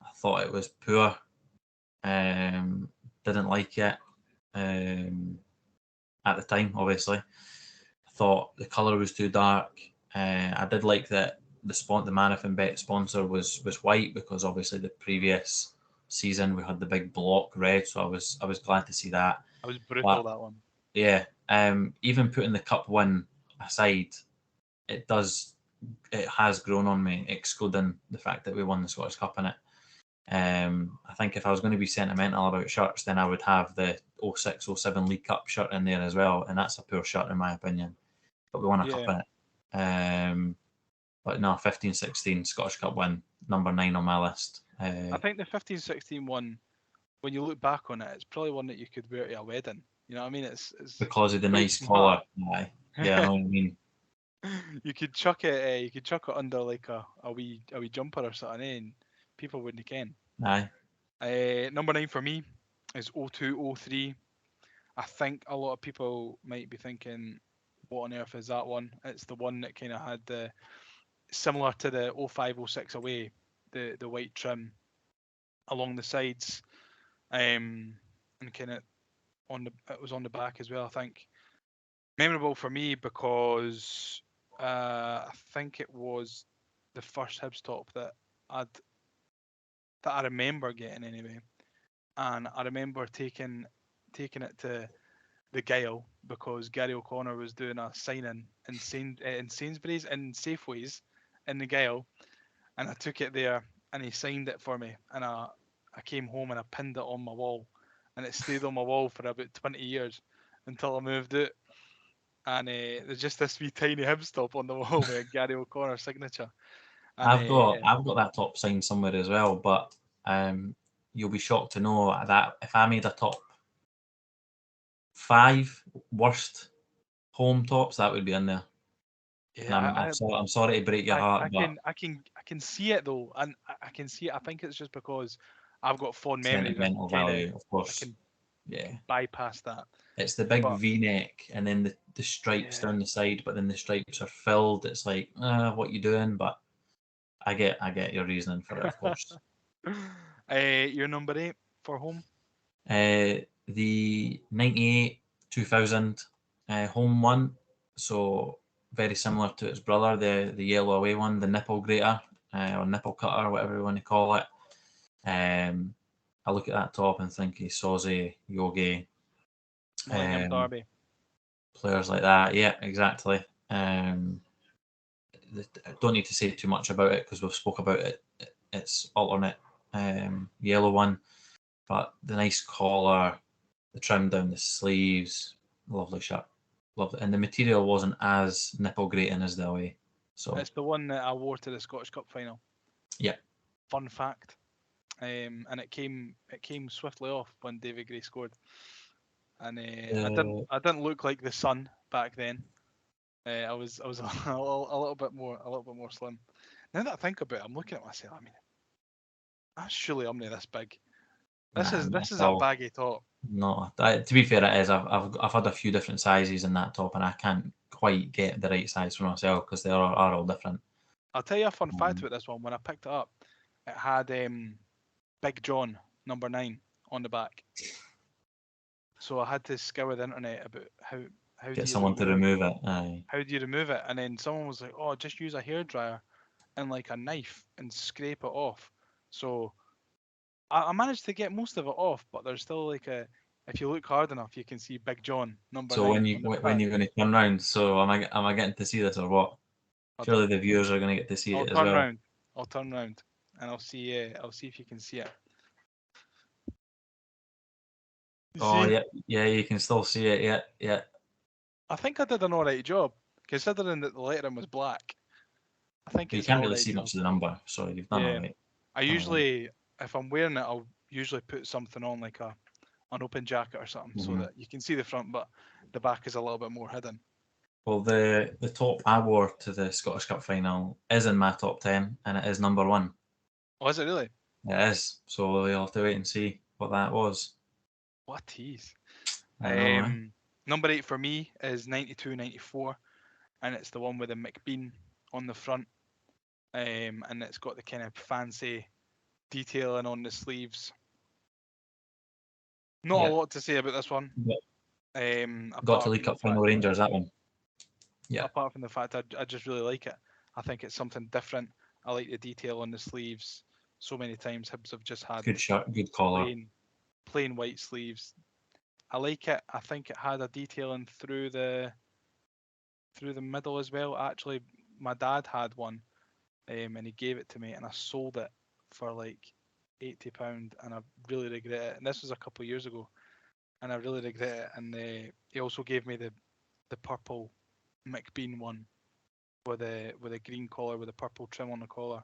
I thought it was poor. Didn't like it at the time, obviously. I thought the colour was too dark. I did like that the Marathon Bet sponsor was white because obviously the previous season we had the big block red, so I was glad to see that. It was brutal, that one. Yeah. Even putting the cup win aside, it has grown on me, excluding the fact that we won the Scottish Cup in it. I think if I was going to be sentimental about shirts, then I would have the 06-07 League Cup shirt in there as well, and that's a poor shirt in my opinion. But we won a cup in it. But no, 15-16 Scottish Cup win, number 9 on my list. I think the 15-16 one, when you look back on it, it's probably one that you could wear to a wedding. You know what I mean? It's because of the nice collar. Yeah, I know what you mean. You could chuck it under like a wee jumper or something, and people wouldn't ken. Aye. Number 9 for me is 02-03. I think a lot of people might be thinking, what on earth is that one? It's the one that kind of had the similar to the 05-06 away, the white trim along the sides, and kind of it was on the back as well. I think memorable for me because I think it was the first Hibs top that I remember getting anyway, and I remember taking it to the Gale because Gary O'Connor was doing a signing in Sainsbury's and Safeways in the Gale, and I took it there and he signed it for me, and I came home and I pinned it on my wall, and it stayed on my wall for about 20 years until I moved out, and there's just this wee tiny Hibs top on the wall with a Gary O'Connor signature. And, I've got that top signed somewhere as well, but you'll be shocked to know that if I made a top 5 worst home tops, that would be in there. Yeah, I'm sorry to break your heart, but I can see it though, and I can see it. I think it's just because I've got fond memories. Sentimental value, of course. I can bypass that. It's the big But V-neck and then the stripes down the side, but then the stripes are filled. It's like, what you doing? But I get your reasoning for it, of course. Your number 8 for home? The 98 2000 home one, so very similar to its brother, the yellow away one, the nipple grater or nipple cutter, whatever you want to call it. I look at that top and think he's Soze, Yogi, Millennium Derby. players like that. Yeah, exactly. I don't need to say too much about it because we've spoke about it. It's alternate yellow one, but the nice collar, the trim down the sleeves, lovely shirt, lovely, and the material wasn't as nipple grating as the away. So It's the one that I wore to the Scottish Cup final. yeah. Fun fact. And it came swiftly off when David Gray scored. And I didn't look like the sun back then. I was a little bit more slim. Now that I think about it, I'm looking at myself. I mean, surely I'm not this big. This Nah, not is at a all. baggy top. No, to be fair, it is. I've had a few different sizes in that top, and I can't quite get the right size for myself because they are all different. I'll tell you a fun fact about this one. When I picked it up, it had Big John number 9 on the back. So I had to scour the internet about how Get do you someone to remove it. Aye. how do you remove it? And then someone was like, "Oh, just use a hairdryer and like a knife and scrape it off." So I managed to get most of it off, but there's still like if you look hard enough, you can see Big John number So 9 on the when back. you're going to turn round, so am I getting to see this or what? I Surely don't. the viewers are going to get to see I'll it as turn well. round. I'll turn round, and I'll see. I'll see if you can see it. You Oh see? yeah, yeah, you can still see it. Yeah, yeah. I think I did an alright job, considering that the lettering was black. I think But you it's an can't really alright see job. much of the number, so you've done all Yeah. right. I Done all right. usually, if I'm wearing it, I'll usually put something on like an open jacket or something so that you can see the front, but the back is a little bit more hidden. Well, the top I wore to the Scottish Cup final is in my top 10, and it is number 1. Oh, is it really? It is. So you'll have to wait and see what that was. What a tease. I know, eh? Number 8 for me is 92-94, and it's the one with the McBean on the front, and it's got the kind of fancy detailing on the sleeves. Not a Yeah. lot to say about this one. Got to Apart League from the Cup final fact Rangers, that one. Yeah. apart from the fact I just really like it. I think it's something different. I like the detail on the sleeves. So many times Hibs have just had Good shirt, good collar. plain white sleeves. I like it. I think it had a detailing through the middle as well. Actually, my dad had one, and he gave it to me, and I sold it for like £80, and I really regret it. And this was a couple of years ago, and I really regret it. And he also gave me the purple McBean one with a green collar with a purple trim on the collar,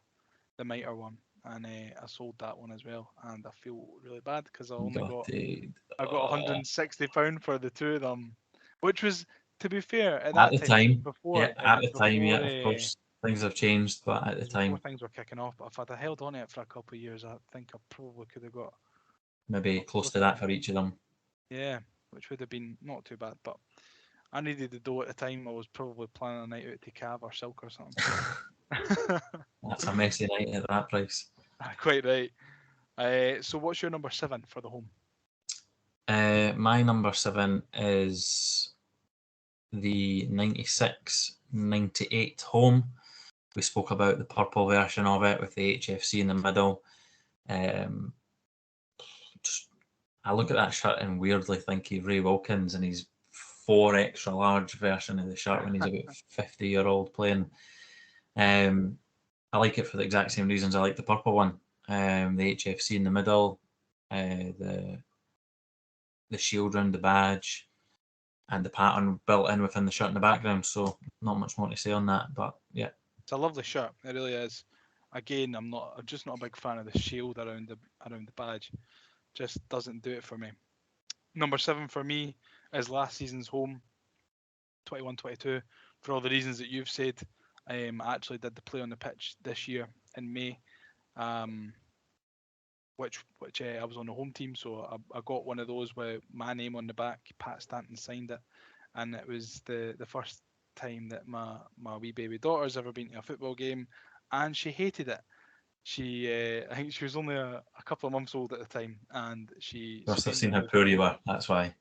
the mitre one, and I sold that one as well. And I feel really bad because Got it. I got £160 for the two of them, which was, to be fair, at At that the time time, yeah, at the time, yeah, of course, things have changed, but at it the was before time, things were kicking off. But if I'd have held on to it for a couple of years, I think I probably could have maybe got close to closer that to for each of them. yeah, which would have been not too bad. But I needed the dough at the time. I was probably planning a night out to Cav or Silk or something. That's a messy night at that price. Quite right. So what's your number 7 for the home? My number 7 is the 96-98 home. We spoke about the purple version of it with the HFC in the middle. I look at that shirt and weirdly think he's Ray Wilkins and he's 4 extra large version of the shirt when he's about 50-year-old playing. I like it for the exact same reasons I like the purple one. The HFC in the middle, the shield round the badge, and the pattern built in within the shirt in the background. So not much more to say on that, but yeah. It's a lovely shirt. It really is. Again, I'm just not a big fan of the shield around the badge. Just doesn't do it for me. Number 7 for me is last season's home, 21-22. For all the reasons that you've said, I actually did the play on the pitch this year in May. which I was on the home team, so I got one of those with my name on the back. Pat Stanton signed it, and it was the first time that my wee baby daughter's ever been to a football game, and she hated it. She I think she was only a couple of months old at the time, and she Must have spent the seen how whole poor you game. were. That's why.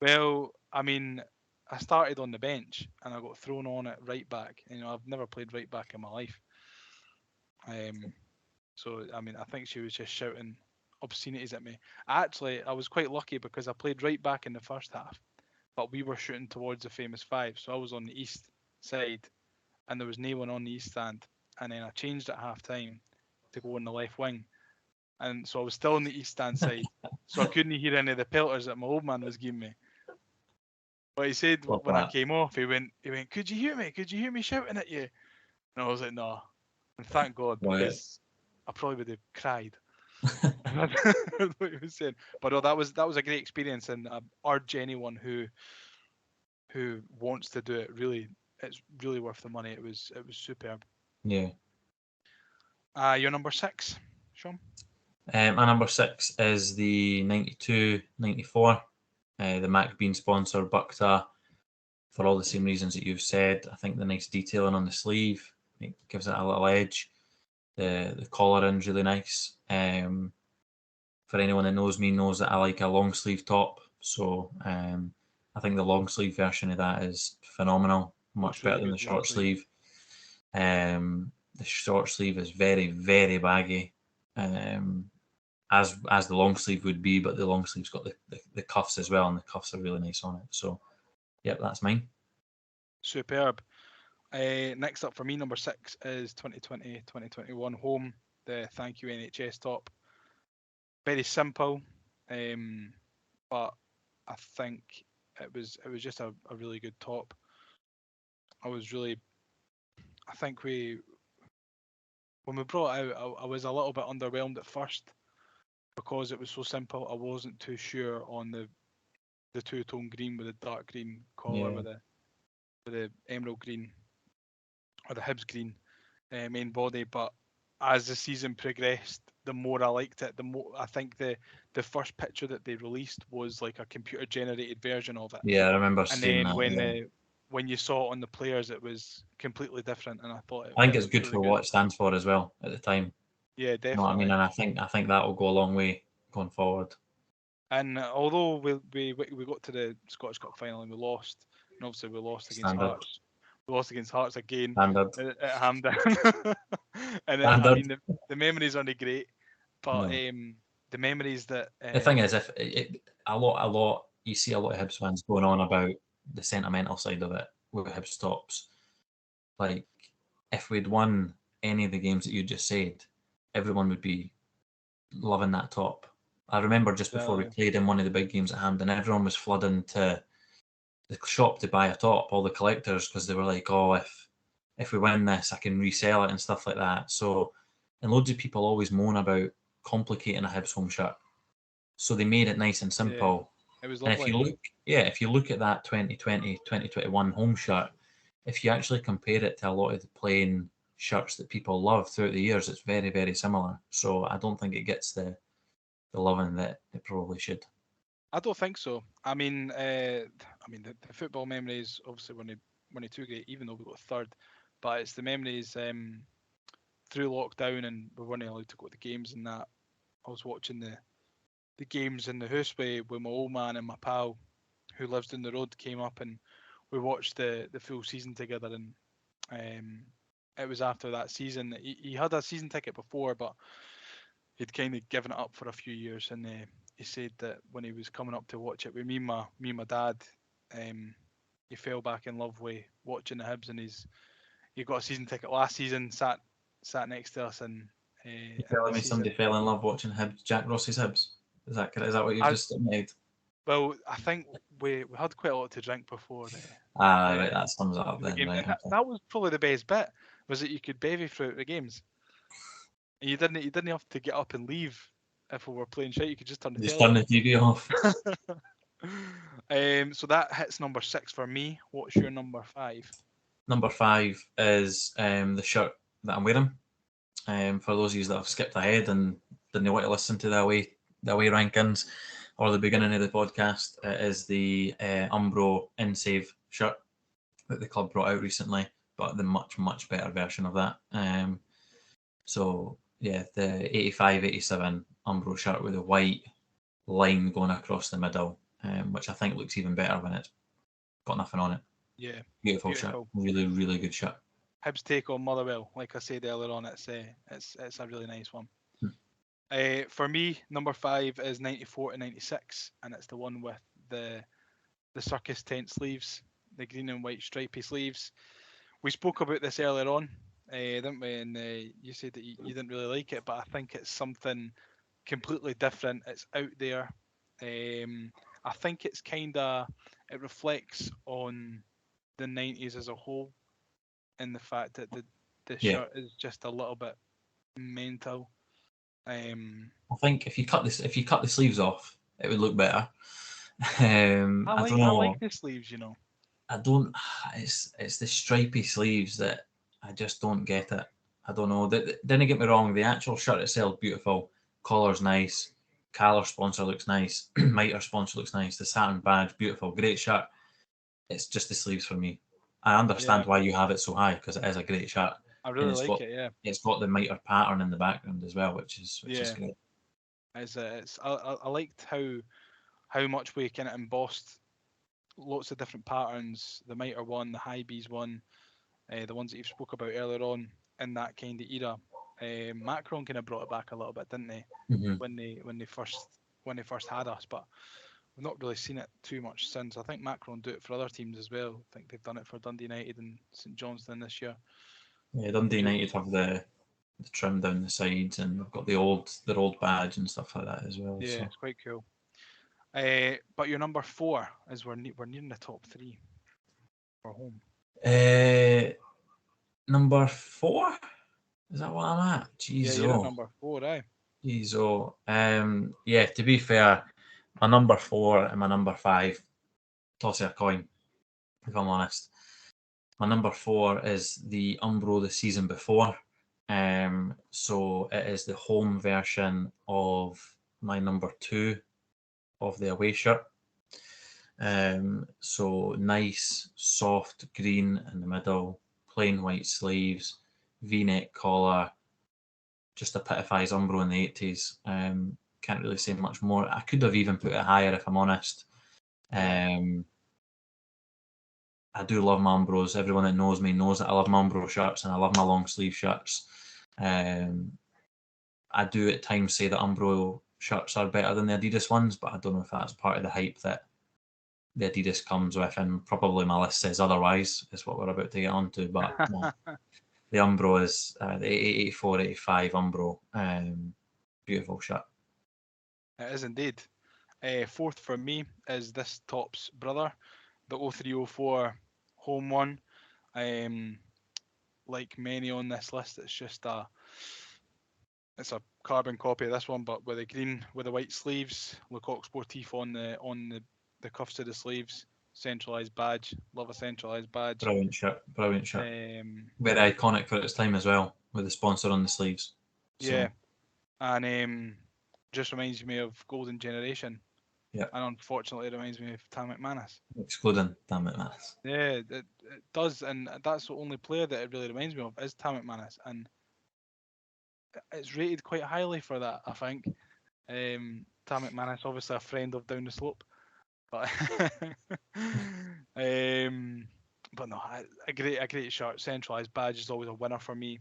Well, I mean, I started on the bench and I got thrown on at right back. You know, I've never played right back in my life. So I mean, I think she was just shouting obscenities at me. Actually, I was quite lucky because I played right back in the first half, but we were shooting towards the famous five, so I was on the east side, and there was no one on the east stand. And then I changed at half time to go on the left wing, and so I was still on the east stand side, so I couldn't hear any of the pelters that my old man was giving me. But he said Love when I that. came off, he went, "Could you hear me? Could you hear me shouting at you?" And I was like, "No." And thank God, Right. because I probably would have cried. What he was saying. But no, that was a great experience, and I urge anyone who wants to do it, really, it's really worth the money. It was superb. Yeah. Your number 6, Shaun. My number 6 is the 92-94, the Mac Bean sponsor Buckta, for all the same reasons that you've said. I think the nice detailing on the sleeve, it gives it a little edge. The collaring's really nice. For anyone that knows me knows that I like a long sleeve top, so I think the long sleeve version of that is phenomenal, Looks much better really than good the long short sleeve. sleeve. The short sleeve is very, very baggy, as the long sleeve would be, but the long sleeve's got the cuffs as well, and the cuffs are really nice on it. So, yep, that's mine. Superb. Next up for me, number 6 is 2020-2021 home, the Thank You NHS top. Very simple, but I think it was just a really good top. I was really, I think when we brought it out, I was a little bit underwhelmed at first because it was so simple. I wasn't too sure on the two tone green with the dark green collar Yeah, with the emerald green or the Hibs green main body, but as the season progressed, the more I liked it, the more I think the first picture that they released was like a computer generated version of it, yeah, I remember and seeing then that. Yeah, when you saw it on the players, it was completely different, and I thought I think it it's looked good really for good. what it stands for as well at the time. Yeah, You know what I mean? definitely. And I think that will go a long way going forward. And although we got to the Scottish Cup final and we lost, and obviously we lost against Standard, Hearts, we lost against Hearts again standard, at Hampden, and I standard. mean the memories aren't great, but No, the memories that the thing is, if a lot, you see a lot of Hibs fans going on about the sentimental side of it with Hibs tops. Like, if we'd won any of the games that you just said, everyone would be loving that top. I remember just before we exactly, played in one of the big games at Hampden, everyone was flooding to the shop to buy a top, all the collectors, because they were like, "Oh, if we win this, I can resell it and stuff like that." So, and loads of people always moan about complicating a Hibs home shirt. So they made it nice and yeah, simple. it was And if lovely. you look, yeah, if you look at that 2020, 2021 home shirt, if you actually compare it to a lot of the plain shirts that people love throughout the years, it's very, very similar. So I don't think it gets the loving that it probably should. I don't think so. I mean the football memories obviously weren't too great, even though we got third, but it's the memories through lockdown and we weren't allowed to go to the games and that. I was watching the games in the house with my old man and my pal who lives down the road came up and we watched the full season together, and um, it was after that season that he had a season ticket before, but he'd kind of given it up for a few years, and he said that when he was coming up to watch it with me and my dad, um, he fell back in love with watching the Hibs, and he got a season ticket last season, sat next to us, You and telling this me somebody season. fell in love watching Hibs, Jack Ross's Hibs? Is that correct? Is that what you've I, just made? well, I think we had quite a lot to drink before Ah, right, that sums it up the then, game, right? and Okay. that was probably the best bit, was that you could bevy throughout the games. And you didn't have to get up and leave if we were playing shit. You could just turn the Just telly turn on. the TV off. So that hits number 6 for me. What's your number 5? Number 5 is the shirt that I'm wearing. For those of you that have skipped ahead and didn't want to listen to the away rankings or the beginning of the podcast, it is the Umbro InSave shirt that the club brought out recently, but the much better version of that. So yeah, the 85-87 Umbro shirt with a white line going across the middle, which I think looks even better when it's got nothing on it. Yeah, Beautiful shirt, really good shirt. Hibs take on Motherwell, like I said earlier on, it's a really nice one. For me, number 5 is 94-96, and it's the one with the circus tent sleeves, the green and white stripy sleeves. We spoke about this earlier on, didn't we? And you said that you didn't really like it, but I think it's something completely different. It's out there. I think it reflects on the 90s as a whole, in the fact that the shirt is just a little bit mental. I think if you cut the sleeves off, it would look better. I don't know. I like the sleeves, you know. I don't. It's the stripy sleeves that I just don't get it. I don't know. Didn't get me wrong. The actual shirt itself beautiful. Collar's nice. Caller sponsor looks nice. Mitre sponsor looks nice. The satin badge beautiful. Great shirt. It's just the sleeves for me. I understand why you have it so high, because it is a great shirt. I really like it. Yeah. It's got the mitre pattern in the background as well, which is great. I liked how much we kind of embossed lots of different patterns. The mitre one, the high bees one, the ones that you spoke about earlier on in that kind of era. Macron kind of brought it back a little bit, didn't they? Mm-hmm. When they first had us, but we've not really seen it too much since. I think Macron do it for other teams as well. I think they've done it for Dundee United and St Johnstone this year. Yeah, Dundee United have the trim down the sides, and they've got their old badge and stuff like that as well. Yeah, so. It's quite cool. But your number 4 is we're nearing the top 3 for home. Number 4? Is that what I'm at? Jeez, yeah, you're at number 4, eh? Jeez, yeah, to be fair, my number 4 and my number 5, toss a coin, if I'm honest. My number 4 is the Umbro the season before. So it is the home version of my number 2 of the away shirt. So nice, soft green in the middle, plain white sleeves, V-neck collar, just epitomised Umbro in the 80s. Can't really say much more. I could have even put it higher, if I'm honest. I do love my Umbros. Everyone that knows me knows that I love my Umbro shirts and I love my long sleeve shirts. I do at times say that Umbro shirts are better than the Adidas ones, but I don't know if that's part of the hype that the Adidas comes with, and probably my list says otherwise, is what we're about to get onto. But no, the Umbro is the 84-85 Umbro. Beautiful shirt. It is indeed. 4th for me is this top's brother, the 03-04 home one. Like many on this list, it's a carbon copy of this one, but with the white sleeves, Lecoq Sportif on the cuffs of the sleeves, centralised badge. Love a centralised badge. Brilliant shirt. Very iconic for its time as well, with the sponsor on the sleeves. Yeah, and just reminds me of Golden Generation. Yeah. And unfortunately, it reminds me of Tam McManus. Excluding Tam McManus. Yeah, it does, and that's the only player that it really reminds me of is Tam McManus, and it's rated quite highly for that, I think. Tam McManus, obviously a friend of Down the Slope, but but no, a great shirt. Centralised badge is always a winner for me.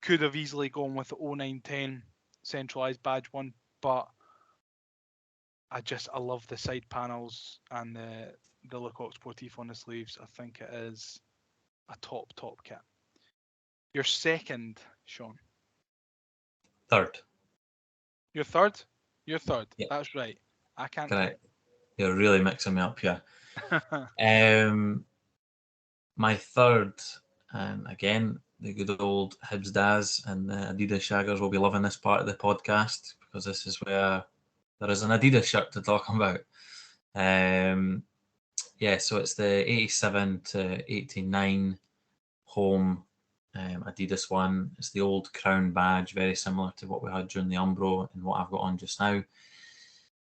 Could have easily gone with the 0910 centralised badge one, but I love the side panels and the Lecoq Sportif on the sleeves. I think it is a top kit. Your second, Shaun. Third. Your third? Your third. Yeah. That's right. I can't. Correct. You're really mixing me up here. My third, again, the good old Hibs Daz and Adidas Shaggers will be loving this part of the podcast, because this is where there is an Adidas shirt to talk about. So it's the 87-89 home Adidas one. It's the old crown badge, very similar to what we had during the Umbro and what I've got on just now.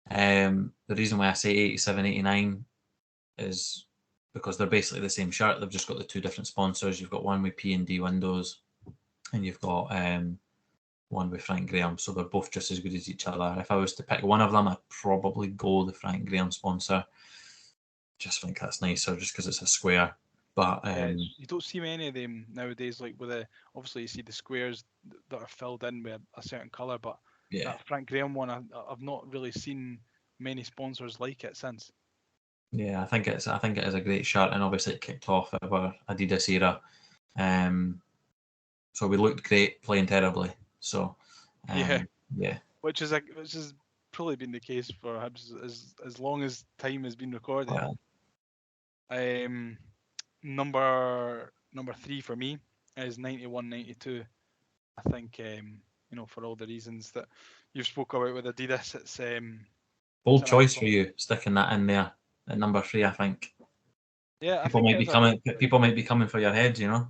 The reason why I say 87, 89 is because they're basically the same shirt. They've just got the two different sponsors. You've got one with P&D Windows, and you've got one with Frank Graham. So they're both just as good as each other. If I was to pick one of them, I'd probably go the Frank Graham sponsor. Just think that's nicer, just because it's a square. But you don't see many of them nowadays. Like with obviously you see the squares that are filled in with a certain colour, but yeah, that Frank Graham one, I've not really seen many sponsors like it since. yeah, I think it is a great shirt, and obviously it kicked off our Adidas era. So we looked great playing terribly. So Yeah, yeah, which has probably been the case for Hibs as long as time has been recorded. well, Number 3 for me is 91-92. I think for all the reasons that you've spoke about with Adidas, it's bold an choice icon. for you, sticking that in there at number 3. I think. Yeah, People might be coming for your heads, you know.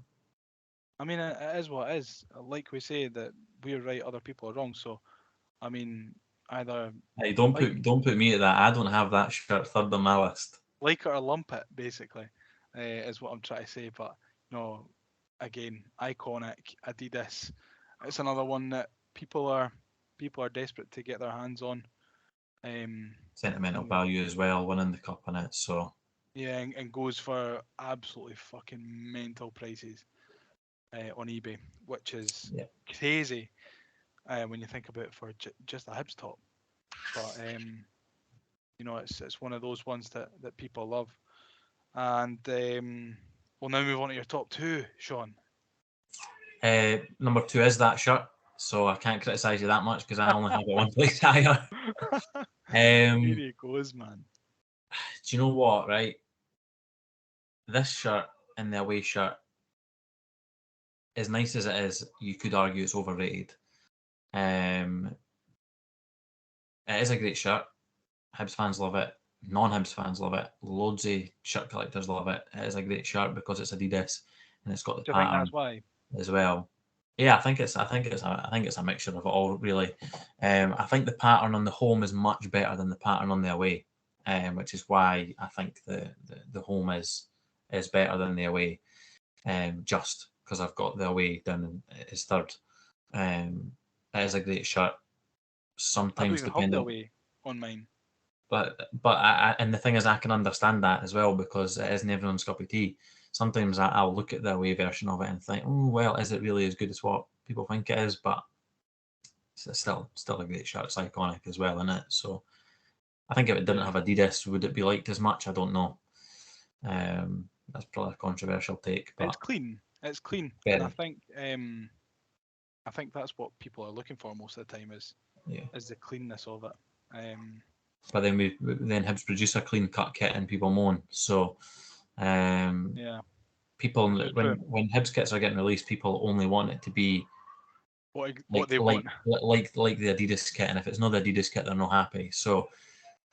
I mean, it is what it is. Like we say, that we're right, other people are wrong. So, I mean, either Hey, don't put me at that. I don't have that shirt third on my list. like it or lump it, basically, is what I'm trying to say. But again, iconic Adidas. It's another one that people are desperate to get their hands on. Sentimental value as well, winning the cup in it. So yeah, and goes for absolutely fucking mental prices on eBay, which is crazy when you think about it for just a Hibs top. But it's one of those ones that people love. And we'll now move on to your top 2, Shaun. number 2 is that shirt. So I can't criticise you that much because I only have it one place higher. Here he goes, man. Do you know what? Right, this shirt and the away shirt, as nice as it is, you could argue it's overrated. It is a great shirt. Hibs fans love it. Non-Hibs fans love it. Loads of shirt collectors love it. It is a great shirt because it's Adidas and it's got the Do you think pattern that's why? as well. Yeah, I think it's a mixture of it all, really. I think the pattern on the home is much better than the pattern on the away, which is why I think the home is better than the away. Just because I've got the away down as third. It is a great shirt. I don't Sometimes even have the depending, away on mine. but and the thing is, I can understand that as well because it isn't everyone's cup of tea. Sometimes I'll look at the away version of it and think, oh well, is it really as good as what people think it is? But it's still a great shirt. It's iconic as well, isn't it? So I think if it didn't have Adidas, would it be liked as much? I don't know. That's probably a controversial take, but It's clean. It's clean, and I think that's what people are looking for most of the time is the cleanness of it. But then then Hibs produce a clean cut kit and people moan. So people when Hibs kits are getting released, people only want it to be what they want, like the Adidas kit, and if it's not the Adidas kit, they're not happy. So,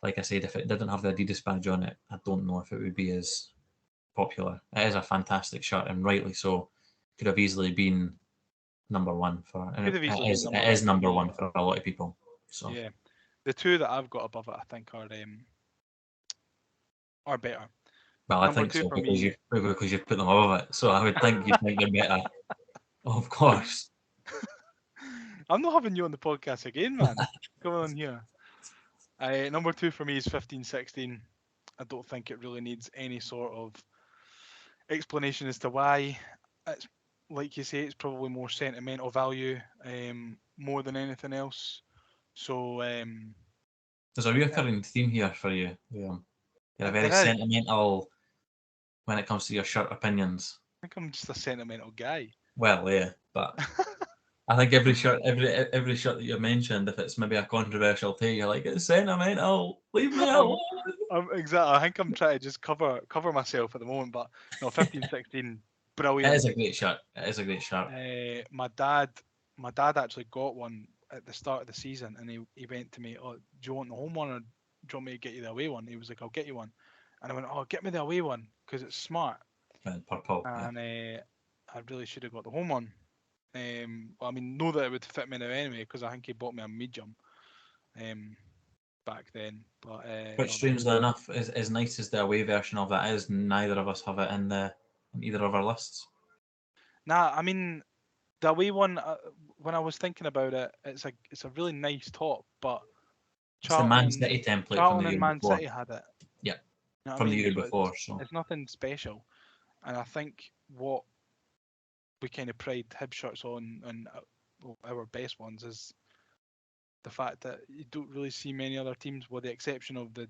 like I said, if it didn't have the Adidas badge on it, I don't know if it would be as popular. It is a fantastic shirt, and rightly so. Could have easily been number one for, and it is number one for a lot of people. So yeah, the 2 that I've got above it, I think are better. Well, I think so because you've put them above it. So I would think you'd think they're better. Of course. I'm not having you on the podcast again, man. Come on here. Number 2 for me is 15-16. I don't think it really needs any sort of explanation as to why. It's like you say, it's probably more sentimental value, more than anything else. So there's a recurring theme here for you. You're very sentimental when it comes to your shirt opinions. I think I'm just a sentimental guy. Well, yeah, but I think every shirt that you mentioned, if it's maybe a controversial take, you're like, it's sentimental. Leave me alone. Exactly. I think I'm trying to just cover myself at the moment, but no, 15-16, brilliant. It is a great shirt. It is a great shirt. My dad actually got one at the start of the season, and he went to me, "Oh, do you want the home one, or do you want me to get you the away one?" He was like, "I'll get you one," and I went, "Oh, get me the away one because it's smart." And purple. And I really should have got the home one. Well, I mean, know that it would fit me now anyway, because I think he bought me a medium back then. But Which, no, strangely enough, is as nice as the away version of that is, neither of us have it in either of our lists. nah, I mean, the away one, when I was thinking about it, it's a really nice top, but It's the Man Charlton, City template from the Charlton and year Man before. City had it. Yeah, You know what I from the mean? year So before. So it's nothing special, and I think what we kind of pride Hib shirts on and our best ones is the fact that you don't really see many other teams, with the exception of the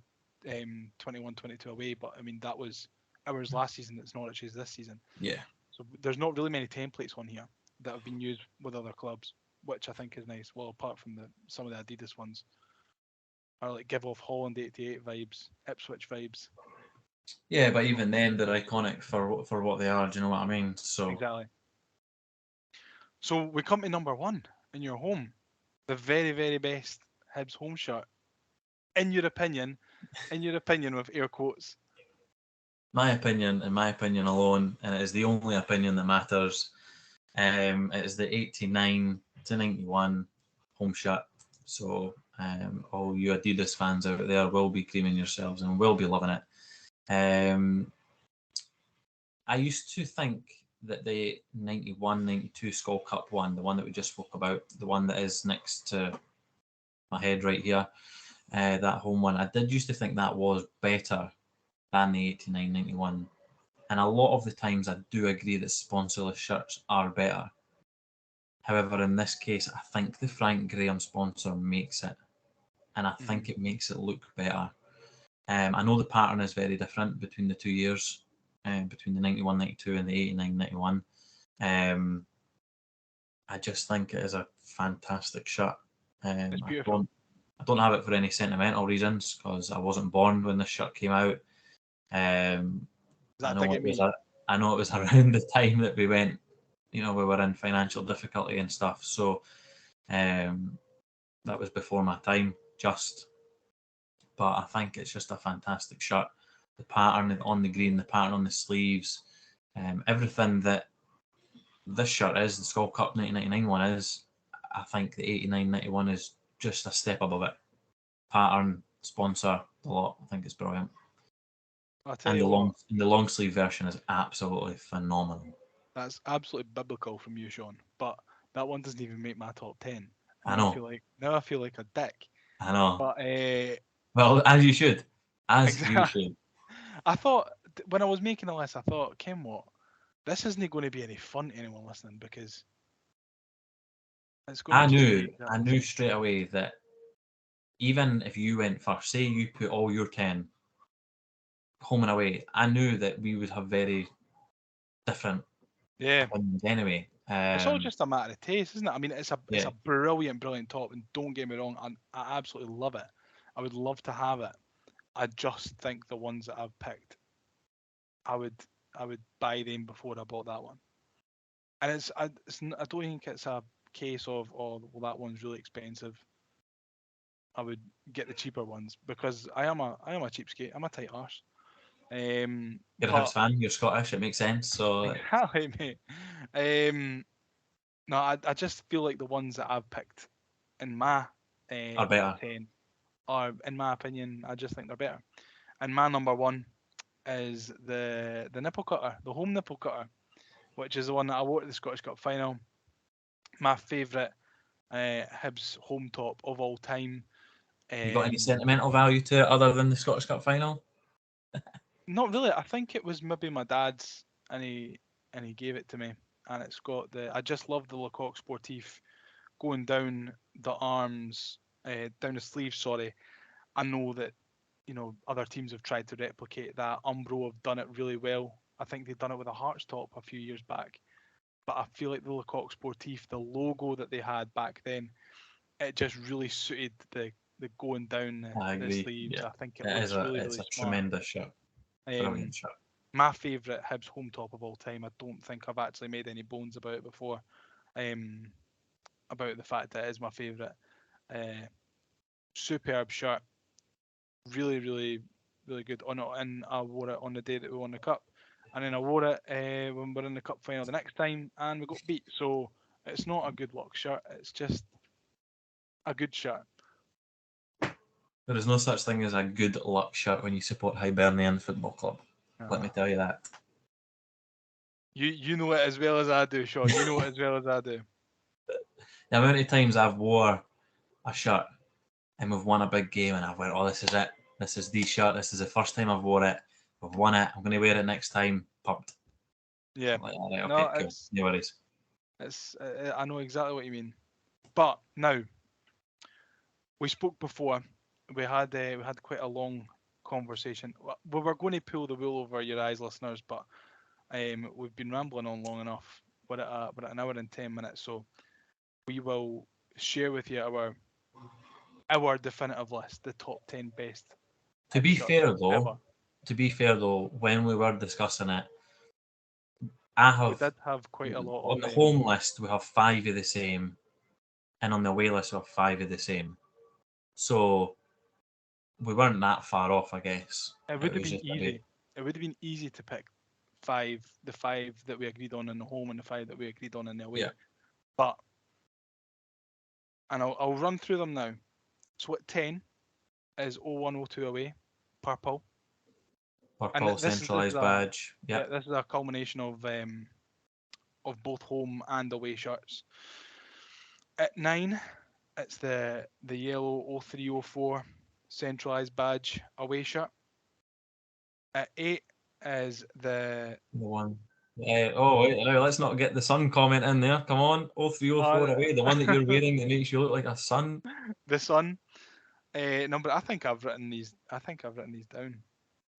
21-22 away. But I mean, that was ours last season. It's Norwich's this season. yeah, So there's not really many templates on here that have been used with other clubs, which I think is nice. Well, apart from some of the Adidas ones, are like give off Holland '88 vibes, Ipswich vibes. yeah. But even then, they're iconic for what they are. Do you know what I mean? So Exactly. So we come to number one in your home, the very, very best Hibs home shirt. In your opinion, with air quotes. my opinion, in my opinion alone, and it is the only opinion that matters. It is the 89 to 91 home shirt. So all you Adidas fans out there will be creaming yourselves and will be loving it. I used to think that the 91-92 Skull Cup one, the one that we just spoke about, the one that is next to my head right here, that home one, I did used to think that was better than the 89-91. And a lot of the times I do agree that sponsorless shirts are better. However, in this case, I think the Frank Graham sponsor makes it, and I think it makes it look better. I know the pattern is very different between the 2 years, between the 91-92 and the 89-91. I just think it is a fantastic shirt. It's I beautiful. don't have it for any sentimental reasons because I wasn't born when this shirt came out. Um, Is I that know dig it at was me? I know it was around the time that we went, we were in financial difficulty and stuff. So that was before my time, just. But I think it's just a fantastic shirt. The pattern on the green, the pattern on the sleeves, everything that this shirt is, the Skull Cup 1999 one is, I think the 89-91 is just a step above it. Pattern, sponsor, the lot. I think it's brilliant. I'll tell And you what, the long sleeve version is absolutely phenomenal. that's absolutely biblical from you, Shaun. But that one doesn't even make my top 10. And I now know, I feel like a dick. I know. But Well, as you should. As you exactly. should. I thought when I was making the list, I thought, Kim, what? This isn't going to be any fun to anyone listening because it's going to just be I exactly the knew same. straight away that even if you went first, say you put all your 10 home and away, I knew that we would have very different Yeah. opinions anyway. It's all just a matter of taste, isn't it? I mean, it's Yeah, a brilliant, brilliant top, and don't get me wrong, I absolutely love it. I would love to have it. I just think the ones that I've picked, I would I would buy them before I bought that one. And I don't think it's a case of, oh well, that one's really expensive. I would get the cheaper ones because I am a cheapskate. I'm a tight arse. you're a Hibs But fan, you're Scottish, it makes sense. So exactly, mate. Um, no, I just feel like the ones that I've picked in my are top better. 10 are, in my opinion, I just think they're better. And my number one is the nipple cutter, the home nipple cutter, which is the one that I wore at the Scottish Cup final. My favourite Hibs home top of all time. You got any Um, sentimental value to it other than the Scottish Cup final? Not really. I think it was maybe my dad's, and he gave it to me, and it's got I just love the Lecoq Sportif going down the arms, down the sleeves. Sorry, I know that other teams have tried to replicate that. Umbro have done it really well. I think they've done it with a Hearts top a few years back. But I feel like the Lecoq Sportif, the logo that they had back then, it just really suited the going down I the agree. sleeves. Yeah, I think it looks really, it's really a smart. tremendous shirt, Um, brilliant shirt. my favourite Hibs home top of all time. I don't think I've actually made any bones about it before. Um, about the fact that it is my favourite. Uh, Superb shirt, really, really, really good. On it, and I wore it on the day that we won the cup. and then I wore it when we're in the cup final the next time, and we got beat. So it's not a good luck shirt. It's just a good shirt. There is no such thing as a good luck shirt when you support Hibernian Football Club. Let me tell you that. You know it as well as I do, Shaun. You know it as well as I do. The amount of times I've wore a shirt and we've won a big game and I've went, oh, this is it. This is the shirt. This is the first time I've wore it. We've won it. I'm going to wear it next time. Pumped. Yeah. Like, all right, No, okay, cool. No worries. It's I know exactly what you mean. But now, we spoke before. We had quite a long conversation. We were going to pull the wool over your eyes, listeners, but we've been rambling on long enough. We're at an hour and 10 minutes, so we will share with you our definitive list, the top 10 best. To be shirts fair ever. though, when we were discussing it, We did have quite a lot on of the home list we have 5 of the same, and on the away list we have 5 of the same. So we weren't that far off, I guess. It would have been easy. It would have been easy to pick the 5 that we agreed on in the home and the 5 that we agreed on in the away. Yeah. But, and I'll run through them now. So at 10 is 0102 away, purple. Purple centralised badge. Yeah, this is a culmination of both home and away shirts. At 9, it's the yellow 0304 centralised badge away shirt. At 8 is the one. Wait, let's not get the sun comment in there. Come on, 0304 away, the one that you're wearing that makes you look like a sun. The sun. Number. I think I've written these down.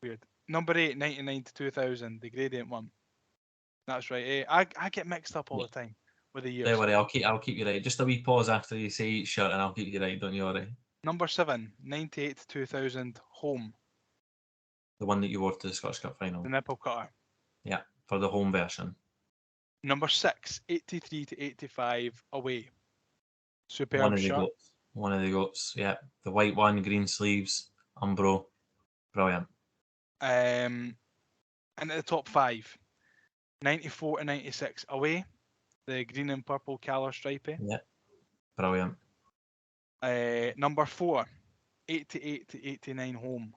Weird. Number 8, 99 to 2000, the gradient one. That's right. I get mixed up all the time with the years. Don't worry, I'll keep you right. Just a wee pause after you say each shirt, and I'll keep you right. Don't you worry. Number 7, 98 to 2000, home. The one that you wore to the Scottish Cup final. The nipple cutter. Yeah, for the home version. Number 6, 83 to 85, away. Superb shirt. One of the goats. Yeah, the white one, green sleeves, Umbro, brilliant. And at the top 5, 94 to 96, away. The green and purple collar stripy. Yeah, brilliant. Number 4, 88 to 89, home.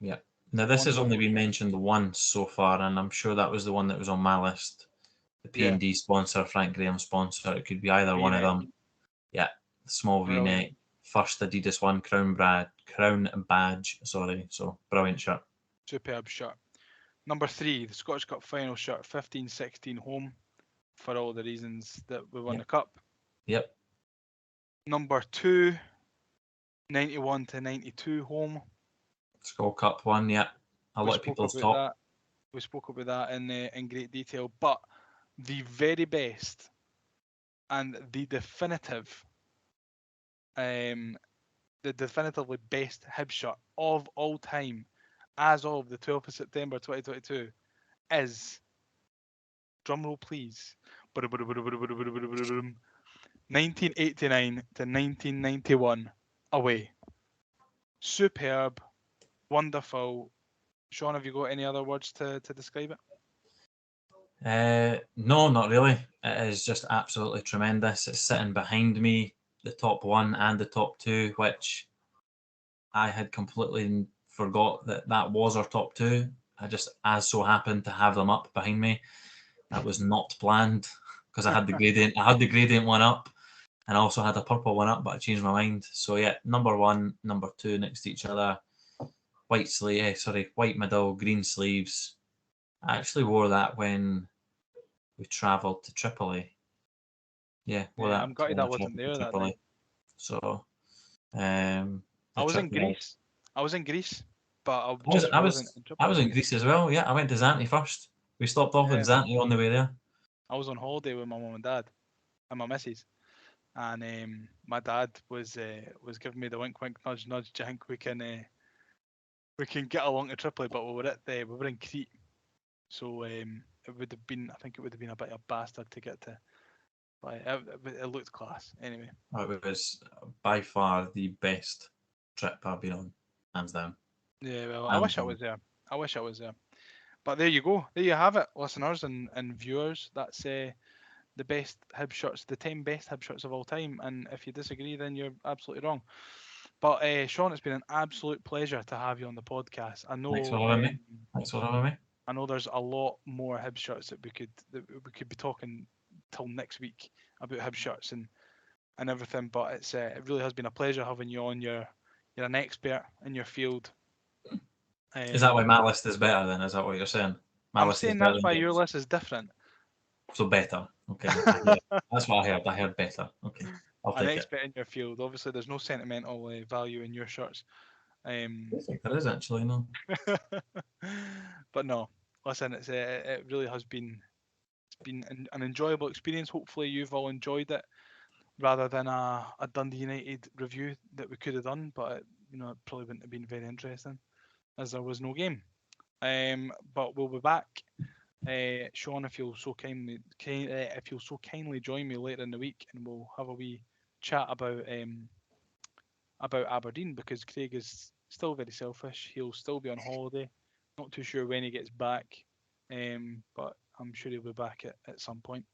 Yeah. Now this has only been mentioned once so far, and I'm sure that was the one that was on my list. The P&D sponsor, Frank Graham sponsor. It could be either one of them. Yeah, small V-neck, first Adidas one, crown badge. Sorry, so brilliant shirt. Superb shirt. Number 3, the Scottish Cup final shirt, 15-16, home, for all the reasons that we won the cup. Yep. Number 2, 91 to 92, home. Skull Cup one, yeah. A lot of people's top. We spoke about that in great detail, but the very best and the definitively best Hibs shirt of all time, as of the 12th of September 2022, is, drumroll please, 1989 to 1991, away. Superb, wonderful. Shaun, have you got any other words to describe it? No, not really. It is just absolutely tremendous. It's sitting behind me, the top 1 and the top 2, which I had completely forgot that was our top 2. I just as so happened to have them up behind me. That was not planned because I had the gradient. I had the gradient one up, and I also had a purple one up, but I changed my mind. So yeah, number 1, number 2 next to each other. White middle, green sleeves. I actually wore that when we travelled to Tripoli. Yeah, I'm gutted I wasn't there that night. So, I was in Greece. But I was in Greece as well. Yeah, I went to Zante first. We stopped off in Zante on the way there. I was on holiday with my mum and dad and my missus, and my dad was giving me the wink, nudge, nudge. Do you think we can get along to Tripoli? But we were in Crete, so it would have been a bit of a bastard to get to. But it looked class anyway. It was by far the best trip I've been on, hands down. Yeah, well, I wish I was there. But there you go. There you have it, listeners and viewers. That's the best Hibs shirts, the 10 best Hibs shirts of all time. And if you disagree, then you're absolutely wrong. But Shaun, it's been an absolute pleasure to have you on the podcast. Thanks for having me. Thanks for having me. I know there's a lot more Hibs shirts that we could be talking till next week about Hibs shirts and everything. But it really has been a pleasure having you on. You're an expert in your field. Is that why my list is better then? Is that what you're saying? My I'm list is saying better that's than why your yours. list is different. So better. Okay. That's what I heard. I heard better. Okay. I'll An take it. expert in your field. Obviously, there's no sentimental value in your shirts. I think there is actually, no. But no, listen, it really has been an enjoyable experience. Hopefully, you've all enjoyed it, rather than a Dundee United review that we could have done. But it probably wouldn't have been very interesting as there was no game. But we'll be back. Shaun, if you'll so kindly join me later in the week, and we'll have a wee chat about Aberdeen, because Craig is still very selfish. He'll still be on holiday. Not too sure when he gets back, but I'm sure he'll be back at some point.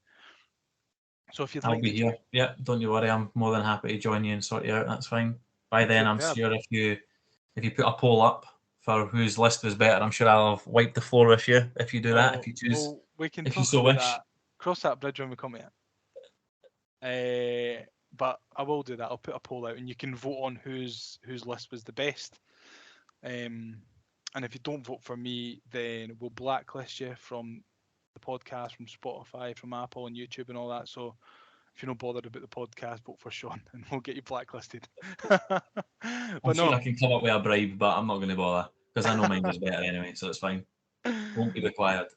So if you'd I'll like be to here. Yeah, don't you worry. I'm more than happy to join you and sort you out. That's fine. By then, I'm Superb. sure if you put a poll up for whose list was better, I'm sure I'll have wiped the floor with you if you do that. If you choose, Well, we can if you talk so about wish. that. Cross that bridge when we come to it. But I will do that. I'll put a poll out, and you can vote on whose list was the best. And if you don't vote for me, then we'll blacklist you from the podcast, from Spotify, from Apple and YouTube and all that. So if you're not bothered about the podcast, vote for Shaun, and we'll get you blacklisted. I'm sure I can come up with a bribe, but I'm not going to bother because I know mine was better anyway, so it's fine. Won't be required.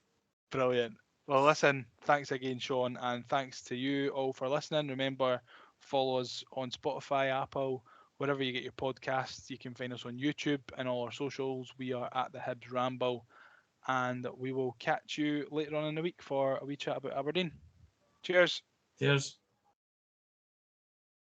Brilliant. Well, listen, thanks again, Shaun, and thanks to you all for listening. Remember, follow us on Spotify, Apple, wherever you get your podcasts. You can find us on YouTube and all our socials. We are at the Hibs Ramble, and we will catch you later on in the week for a wee chat about Aberdeen. Cheers. Cheers.